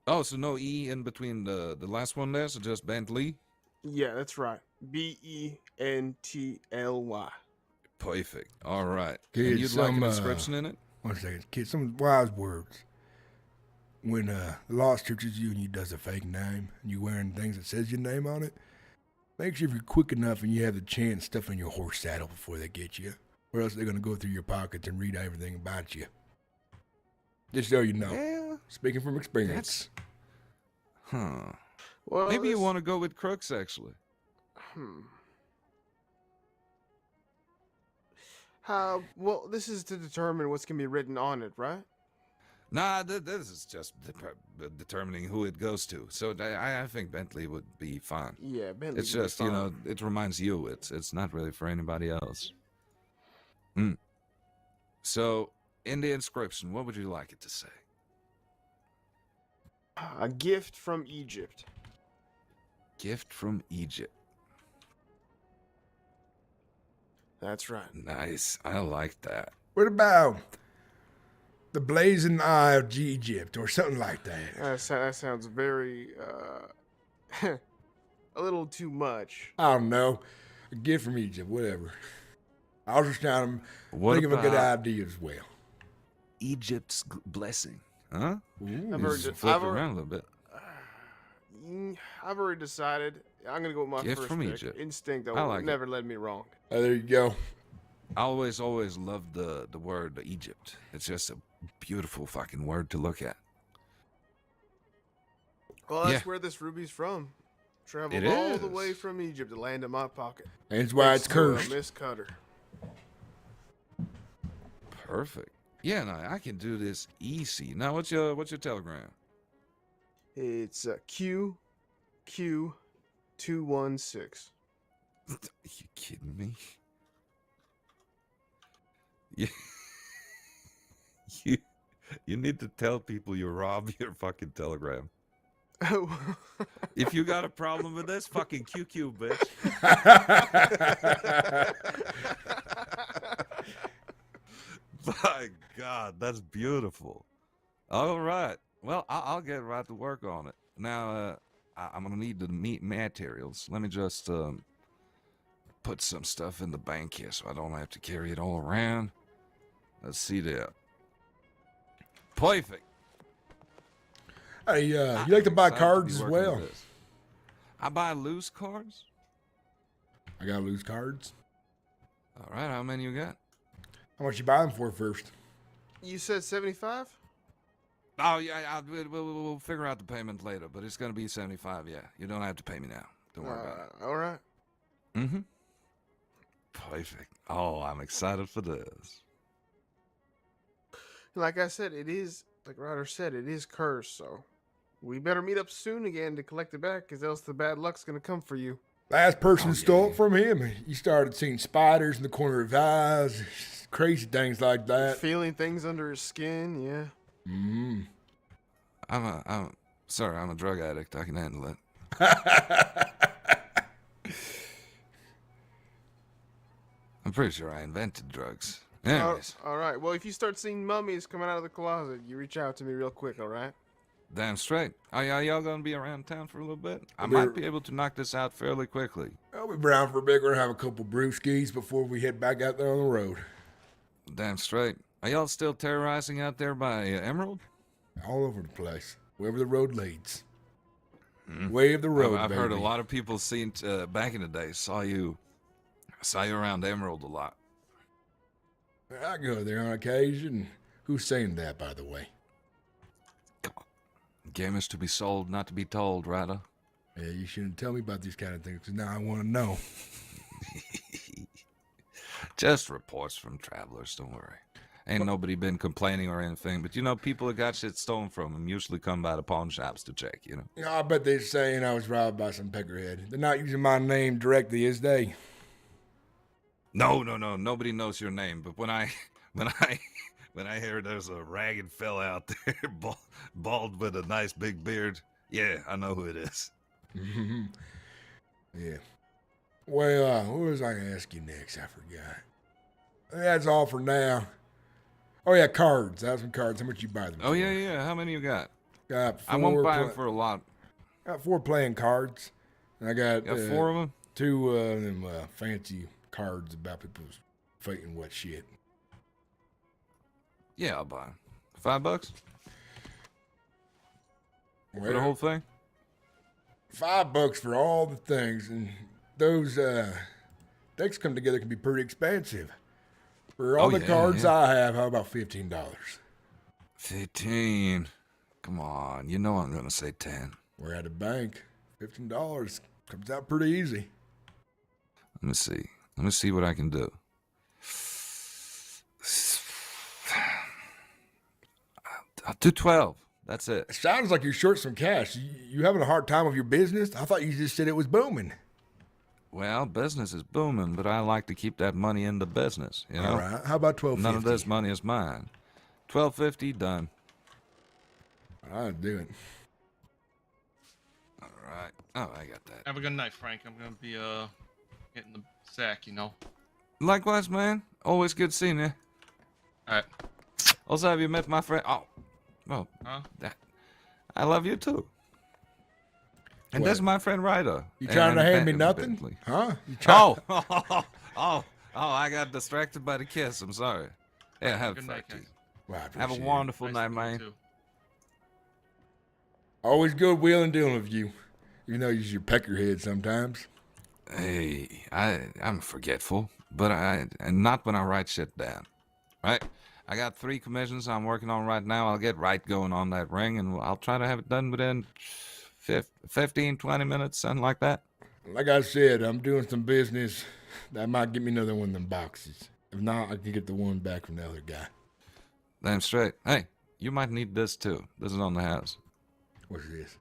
Oh, so no E in between the last one there, so just Bentley? Yeah, that's right. Bently. Perfect. All right. Kid, And you'd like an inscription in it? One second, kid. Some wise words. When the law searches you and you does a fake name and you wearing things that says your name on it, make sure if you're quick enough and you have the chance, stuff in your horse saddle before they get you, or else they're gonna go through your pockets and read everything about you. Just so you know. Yeah. Speaking from experience. Huh. Well, Maybe you want to go with Crooks, actually. Well, this is to determine what's gonna be written on it, right? Nah, this is just determining who it goes to. So I think Bentley would be fine. Yeah, Bentley. It's just, you know, it reminds you. It's not really for anybody else. So, in the inscription, what would you like it to say? A gift from Egypt. Gift from Egypt. That's right. Nice. I like that. What about the blazing eye of Egypt or something like that? That sounds very, a little too much. I don't know. A gift from Egypt, whatever. I was just trying to think of a good about idea as well. Egypt's blessing. Huh? Ooh. Flip it around a little bit. I've already decided. I'm gonna go with my Gift first from pick. Egypt. Instinct, I though, like it. never led me wrong. There you go. I always loved the word Egypt. It's just a beautiful fucking word to look at. Well, that's Yeah. where this ruby's from. Traveled It all the is. way from Egypt to land in my pocket. That's why it's Thanks to, cursed. Miss Cutter. Perfect. Yeah, no, I can do this easy. Now, what's your telegram? It's QQ216. Are you kidding me? Yeah. You need to tell people you robbed your fucking telegram. If you got a problem with this, fucking QQ, bitch. My God, that's beautiful. All right. Well, I'll get right to work on it. Now, I'm going to need the meat materials. Let me just put some stuff in the bank here so I don't have to carry it all around. Let's see there. Perfect. Hey, you like to buy Excited cards be as working well? with this. I buy loose cards? I got loose cards. All right, how many you got? How much you buy them for first? You said 75? Oh, yeah, we'll figure out the payment later, but it's going to be 75, yeah. You don't have to pay me now. Don't worry about it. All right. Mm-hmm. Perfect. Oh, I'm excited for this. Like I said, it is, like Ryder said, it is cursed, so we better meet up soon again to collect it back, because else the bad luck's going to come for you. Last person stole it from him. He started seeing spiders in the corner of his eyes, crazy things like that. Feeling things under his skin, yeah. I'm sorry, I'm a drug addict. I can handle it. I'm pretty sure I invented drugs. Anyways, All right. Well, if you start seeing mummies coming out of the closet, you reach out to me real quick, all right? damn straight. Are y'all gonna be around town for a little bit? I might be able to knock this out fairly quickly. I'll be around for a bit. We're gonna have a couple brewskis before we head back out there on the road. Damn straight. Are y'all still terrorizing out there by Emerald? All over the place, wherever the road leads. Way of the road, I've heard a baby. lot of people seen back in the day saw you around Emerald a lot. I go there on occasion. Who's saying that, by the way? Game is to be sold, not to be told, Ryder. Yeah, you shouldn't tell me about these kind of things, because now I want to know. Just reports from travelers, don't worry. Ain't nobody been complaining or anything, but you know, people that got shit stolen from them usually come by the pawn shops to check, you know. I bet they're saying I was robbed by some peckerhead. They're not using my name directly, is they? No, nobody knows your name, but when I hear there's a ragged fella out there, bald with a nice big beard, yeah, I know who it is. Yeah. Well, what was I going to ask you next? I forgot. That's all for now. Oh, yeah, cards. I have some cards. How much you buy them Oh, for? yeah. How many you got? Got 4. I won't buy them for a lot. Got 4 playing cards. And I got 4 of them? 2 of them fancy cards about people's fighting what shit. Yeah, I'll buy them. $5? For the whole thing? $5 for all the things, and those decks come together can be pretty expensive. For all the cards I have, how about $15? 15. Come on, you know I'm gonna say 10. We're at a bank. $15 comes out pretty easy. Let me see what I can do. I'll do 12. That's it. It sounds like you're short some cash. You having a hard time with your business? I thought you just said it was booming. Well, business is booming, but I like to keep that money in the business. You know. All right. How about $12.50? None of this money is mine. $12.50 done. I'll do it. All right. Oh, I got that. Have a good night, Frank. I'm gonna be getting the sack, you know. Likewise, man. Always good seeing you. All right. Also, have you met my friend? Oh, Huh? I love you too. And What? that's my friend Ryder. You trying to And hand me nothing? Bentley. Huh? Oh, I got distracted by the kiss. I'm sorry. Yeah, have Good a night, fun. guys. Well, I Have a appreciate it. wonderful Nice night, to meet you, man. too. Always good wheeling dealing with you. You know, you're peckerhead sometimes. Hey, I'm forgetful, but and not when I write shit down. Right? I got 3 commissions I'm working on right now. I'll get right going on that ring, and I'll try to have it done within 15, 20 minutes, something like that. Like I said, I'm doing some business that might give me another one of them boxes. If not, I can get the one back from the other guy. Damn straight. Hey, you might need this too. This is on the house. What's this?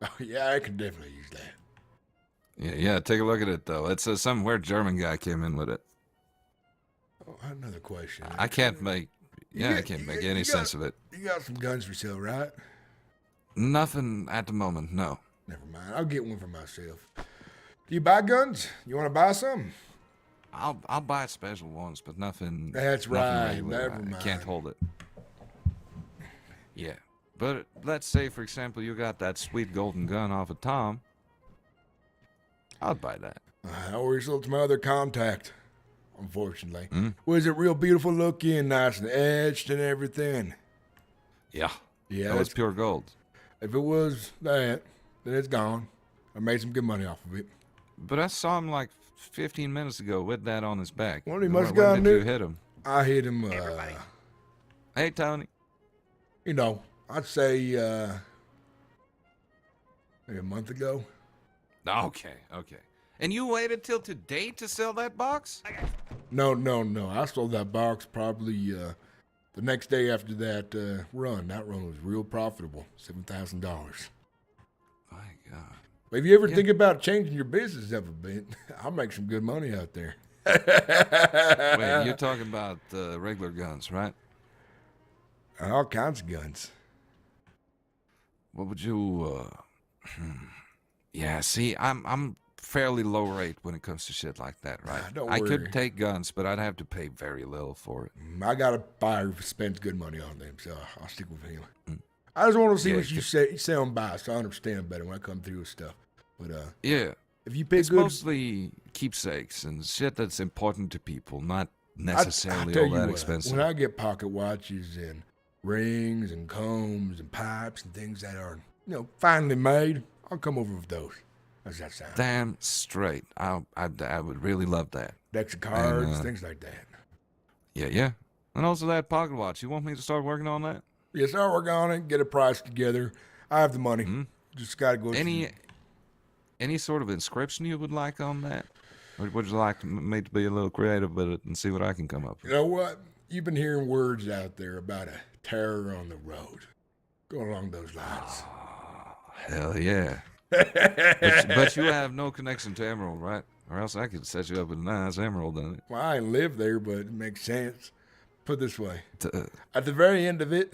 Oh, yeah, I can definitely use that. Yeah, take a look at it, though. It's some weird German guy came in with it. Oh, another question. I can't make any sense of it. You got some guns for sale, right? Nothing at the moment, no. Never mind. I'll get one for myself. Do you buy guns? You want to buy some? I'll buy special ones, but nothing. That's nothing right. regular. Never I mind. can't hold it. Yeah, but let's say, for example, you got that sweet golden gun off of Tom. I'll buy that. I always look to my other contact, unfortunately. Was it real beautiful looking, nice and etched and everything? Yeah. Yeah. That was pure gold. If it was that, then it's gone. I made some good money off of it. But I saw him like 15 minutes ago with that on his back. Well, he must have When got did new. you hit him? I hit him, Hey, Tony. you know, I'd say maybe a month ago. Okay. And you waited till today to sell that box? No. I sold that box probably the next day after that run. That run was real profitable, $7,000. My God. If you ever think about changing your business up a bit, I'll make some good money out there. Wait, you're talking about regular guns, right? All kinds of guns. What would you? Yeah, see, I'm fairly low rate when it comes to shit like that, right? Don't I worry. could take guns, but I'd have to pay very little for it. I got a buyer who spends good money on them, so I'll stick with him. I just want to see Yeah, what you say on by, so I understand better when I come through with stuff. But Yeah, if you pay it's good, mostly keepsakes and shit that's important to people, not necessarily tell all you that what, expensive. When I get pocket watches and rings and combs and pipes and things that are, finely made, I'll come over with those. How's that sound? Damn straight. I would really love that. Decks of cards, things like that. Yeah. And also that pocket watch. You want me to start working on that? Yes, I'll work on it, get a price together. I have the money. Just got to go. Any sort of inscription you would like on that? Or would you like me to be a little creative with it and see what I can come up with? You know what? You've been hearing words out there about a terror on the road. Go along those lines. Oh, hell yeah. but you have no connection to Emerald, right? Or else I could set you up with a nice emerald on it. Well, I ain't live there, but it makes sense. Put it this way. At the very end of it,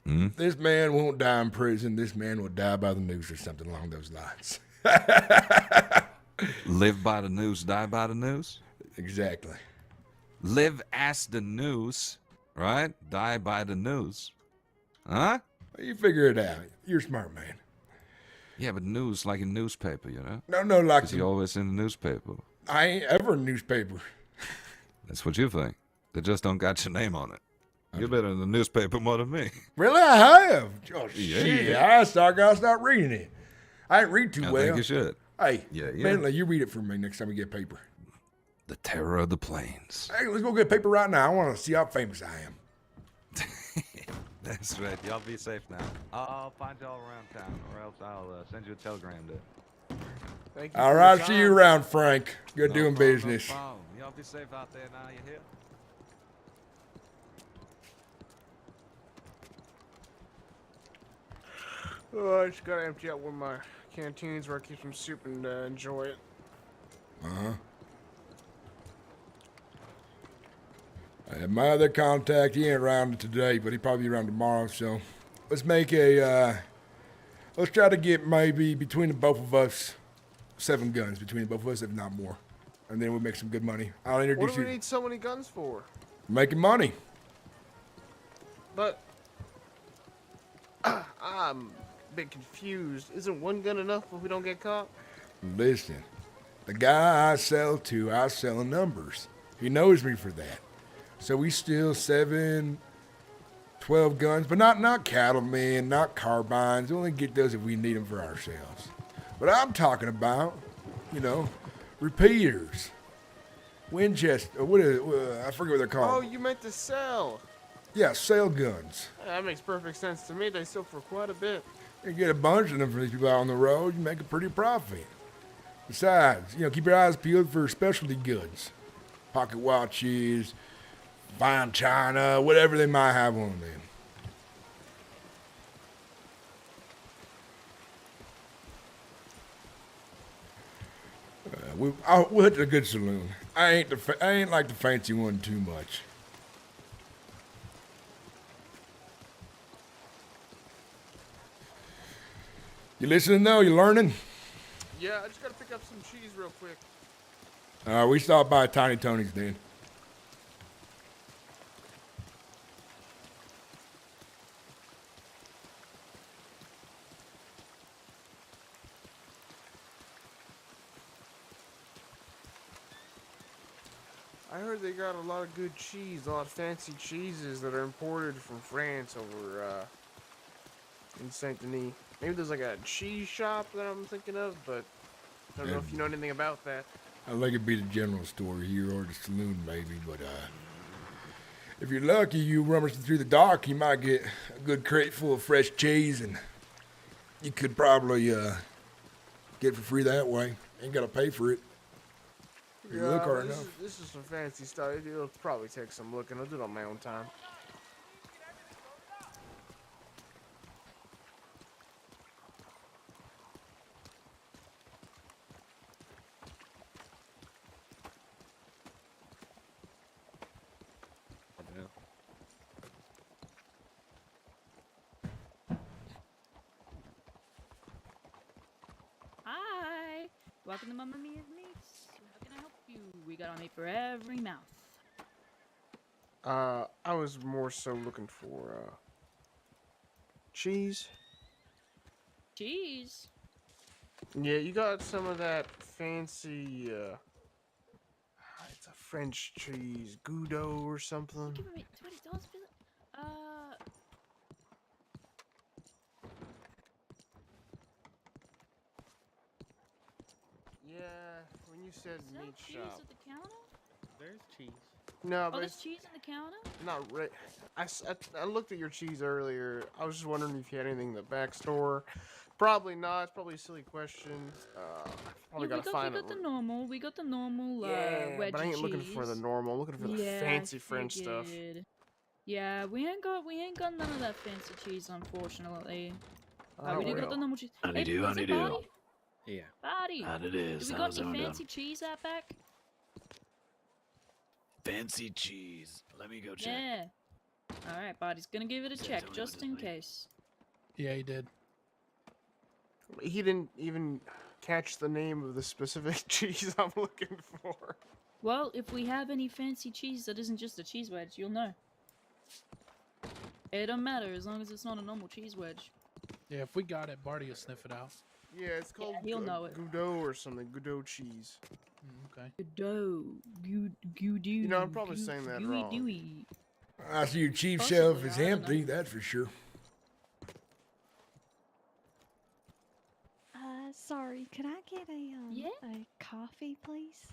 this man won't die in prison. This man will die by the noose or something along those lines. Live by the noose, die by the noose? Exactly. Live as the noose, right? Die by the noose. Huh? Well, you figure it out. You're a smart man. Yeah, but news like a newspaper, you know? No, like... Because you're always in the newspaper. I ain't ever in newspaper. That's what you think. They just don't got your name on it. You're better in the newspaper more than me. Really? I have. Oh, Yeah. shit. I gotta start reading it. I ain't read too I well. think you should. Hey, Yeah. Bentley, you read it for me next time we get paper. The Terror of the Plains. Hey, let's go get paper right now. I want to see how famous I am. That's right. Y'all be safe now. I'll find y'all around town, or else I'll send you a telegram to. Thank you. All right, see you around, Frank. Good doing business. No problem. Y'all be safe out there now, you hear? Oh, I just gotta empty out one of my canteens where I keep some soup and enjoy it. My other contact, he ain't around today, but he probably be around tomorrow. So let's make let's try to get maybe between the both of us 7 guns between the both of us, if not more, and then we'll make some good money. I'll What introduce do we you. need so many guns for? Making money. But I'm a bit confused. Isn't one gun enough if we don't get caught? Listen, the guy I sell to, I sell in numbers. He knows me for that. So we steal 7, 12 guns, but not cattlemen, not carbines. We only get those if we need them for ourselves. But I'm talking about, repeaters, Winchester. What is it? I forget what they're Oh, called. you meant to sell. Yeah, sale guns. That makes perfect sense to me. They sell for quite a bit. You get a bunch of them for these people out on the road, you make a pretty profit. Besides, keep your eyes peeled for specialty goods. Pocket watches, fine china, whatever they might have on them. We'll hit a good saloon. I ain't like the fancy one too much. You listening though? You learning? Yeah, I just gotta pick up some cheese real quick. We stopped by Tiny Tony's then. I heard they got a lot of good cheese, a lot of fancy cheeses that are imported from France over in Saint Denis. Maybe there's like a cheese shop that I'm thinking of, but I don't know if you know anything about that. I think it'd be the general store here or the saloon maybe, but if you're lucky, you rummage through the dock, you might get a good crate full of fresh cheese, and you could probably get it for free that way. Ain't gotta pay for it. If you look hard enough. This is some fancy stuff. It'll probably take some looking. I'll do it on my own time. Hi! Welcome to Mamma Mia's Meats. How can I help you? We got a meat for every mouth. I was more so looking for cheese. Cheese? Yeah, you got some of that fancy it's a French cheese, Gouda or something. Give me, don't spill it. said Is there meat cheese shop. at the counter? There's cheese. No, Oh, but there's it's cheese in the counter? not right. I looked at your cheese earlier. I was just wondering if you had anything in the back store. Probably not. It's probably a silly question. Probably Yeah, gotta find we it. got the normal. We got the normal Yeah, wedge but I of ain't looking for the cheese. normal. I'm looking for the Yeah, fancy I French stuff. figured. Yeah, we ain't got none of that fancy cheese, unfortunately. We do got the normal cheese. Hey, Honeydew, is it honeydew. Barty? Yeah. Barty, That it do is. we got How's any everyone fancy doing? cheese out back? Fancy cheese. Let me go check. Yeah. All right, Barty's gonna give it a Said check Tony just would in just leave. case. Yeah, he did. He didn't even catch the name of the specific cheese I'm looking for. Well, if we have any fancy cheese that isn't just a cheese wedge, you'll know. It don't matter as long as it's not a normal cheese wedge. Yeah, if we got it, Barty will sniff it out. Yeah, it's called he'll know it. Gouda or something. Gouda cheese. Okay. Gouda, Gouda. You know, I'm probably saying that wrong. Dewey. I see your chief Possibly, shelf is I don't empty, know. that's for sure. Sorry, could I get Yeah? a coffee, please?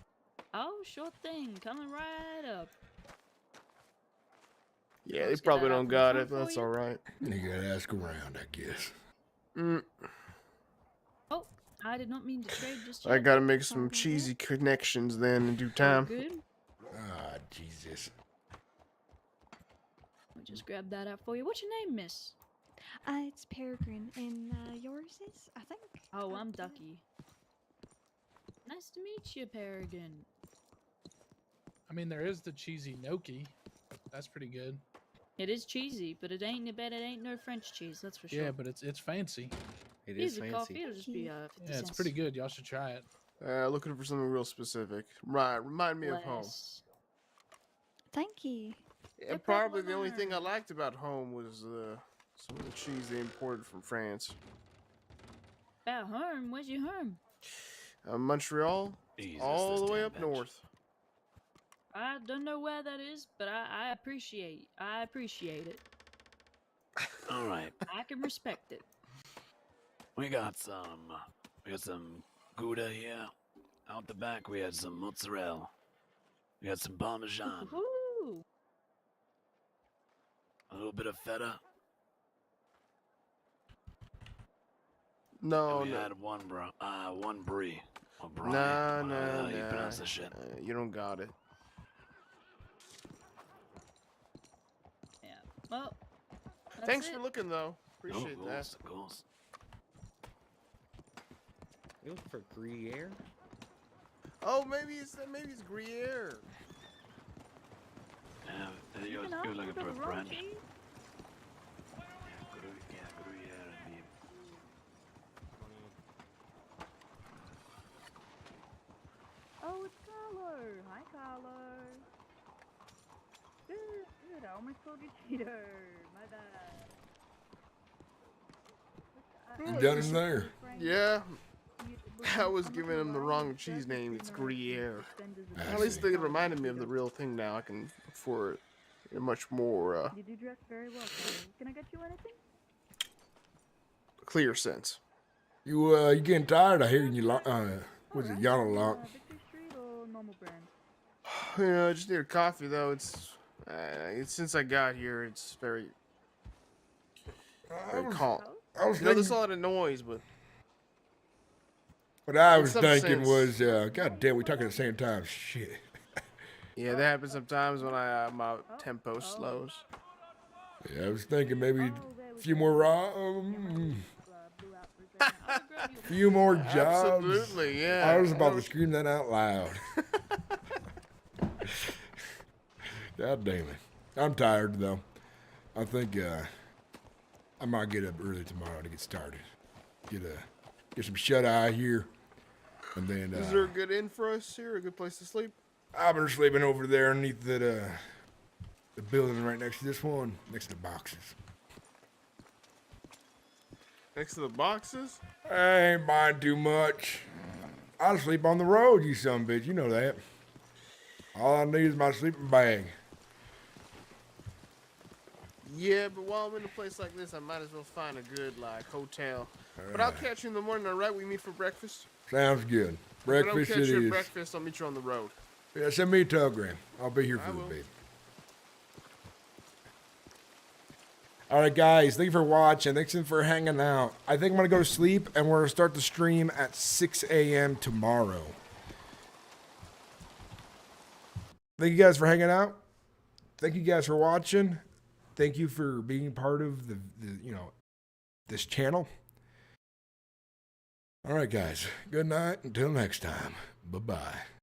Oh, sure thing. Coming right up. Yeah, they Let's get probably that out don't from got the it, but front that's for you. alright. You gotta ask around, I guess. Oh, I did not mean to trade just I yet. gotta make some cheesy connections then in due time. Good. Ah, Jesus. Let me just grab that out for you. What's your name, miss? It's Peregrine, and yours is, I think. Oh, I'm Ducky. Nice to meet you, Peregrine. I mean, there is the cheesy gnocchi. That's pretty good. It is cheesy, but it ain't no French cheese, that's for sure. Yeah, but it's fancy. It Here's is a fancy. coffee, it'll just be 50 Yeah, cents. it's pretty good. Y'all should try it. Looking for something real specific. Right, remind me of home. Bless. Thank you. Yeah, probably the only thing I liked about home was some of the cheese they imported from France. About home? Where's your home? Montreal, Jesus, all this the way damn up bench. north. I don't know where that is, but I appreciate it. All right. I can respect it. We got some Gouda here. Out the back, we had some mozzarella. We had some Parmesan. Woohoo! A little bit of feta. No, and we no. had one brie. Or brie. Nah, whatever nah, you nah. pronounce that shit. You don't got it. Yeah. Well, that's Thanks it. for looking, though. Oh, Appreciate of that. course, of course. You looking for Gruyere? Oh, maybe it's Gruyere. Yeah, You you're can ask looking for for a the raw French. cheese. Gruyere, indeed. Oh, it's Carlo. Hi, Carlo. Good. I almost called you Cheeto. My bad. You done in there? Yeah. I was giving him the wrong cheese name. It's Gruyere. At least it reminded me of the real thing now. I can look for it in a much more You do dress very well, Carlo. Can I get you anything? clear sense. You getting tired of hearing you was it yellow lock? Victory Street or normal brand? Yeah, I just need a coffee though. It's since I got here, it's very calm. I was You know, there's a thinking, lot of noise, but what I in was some thinking sense- was, God damn, we talking at the same time. Shit. yeah, that happens sometimes when my tempo slows. Yeah, I was thinking maybe a few more few more jobs. Absolutely, yeah. I was about to scream that out loud. God damn it. I'm tired though. I think I might get up early tomorrow to get started. Get some shut eye here. And then Is there a good inn for us here? A good place to sleep? I've been sleeping over there underneath the building right next to this one, next to the boxes. Next to the boxes? I ain't buying too much. I sleep on the road, you son of a bitch. You know that. All I need is my sleeping bag. Yeah, but while I'm in a place like this, I might as well find a good hotel. But I'll catch you in the morning, all right? We meet for breakfast. Sounds good. Breakfast if I don't it catch you at is. breakfast, I'll meet you on the road. Yeah, send me a telegram. I'll be here I for the will. baby. All right, guys. Thank you for watching. Thanks for hanging out. I think I'm going to go to sleep, and we're going to start the stream at 6 a.m. tomorrow. Thank you guys for hanging out. Thank you guys for watching. Thank you for being part of the this channel. All right, guys. Good night. Until next time. Bye-bye.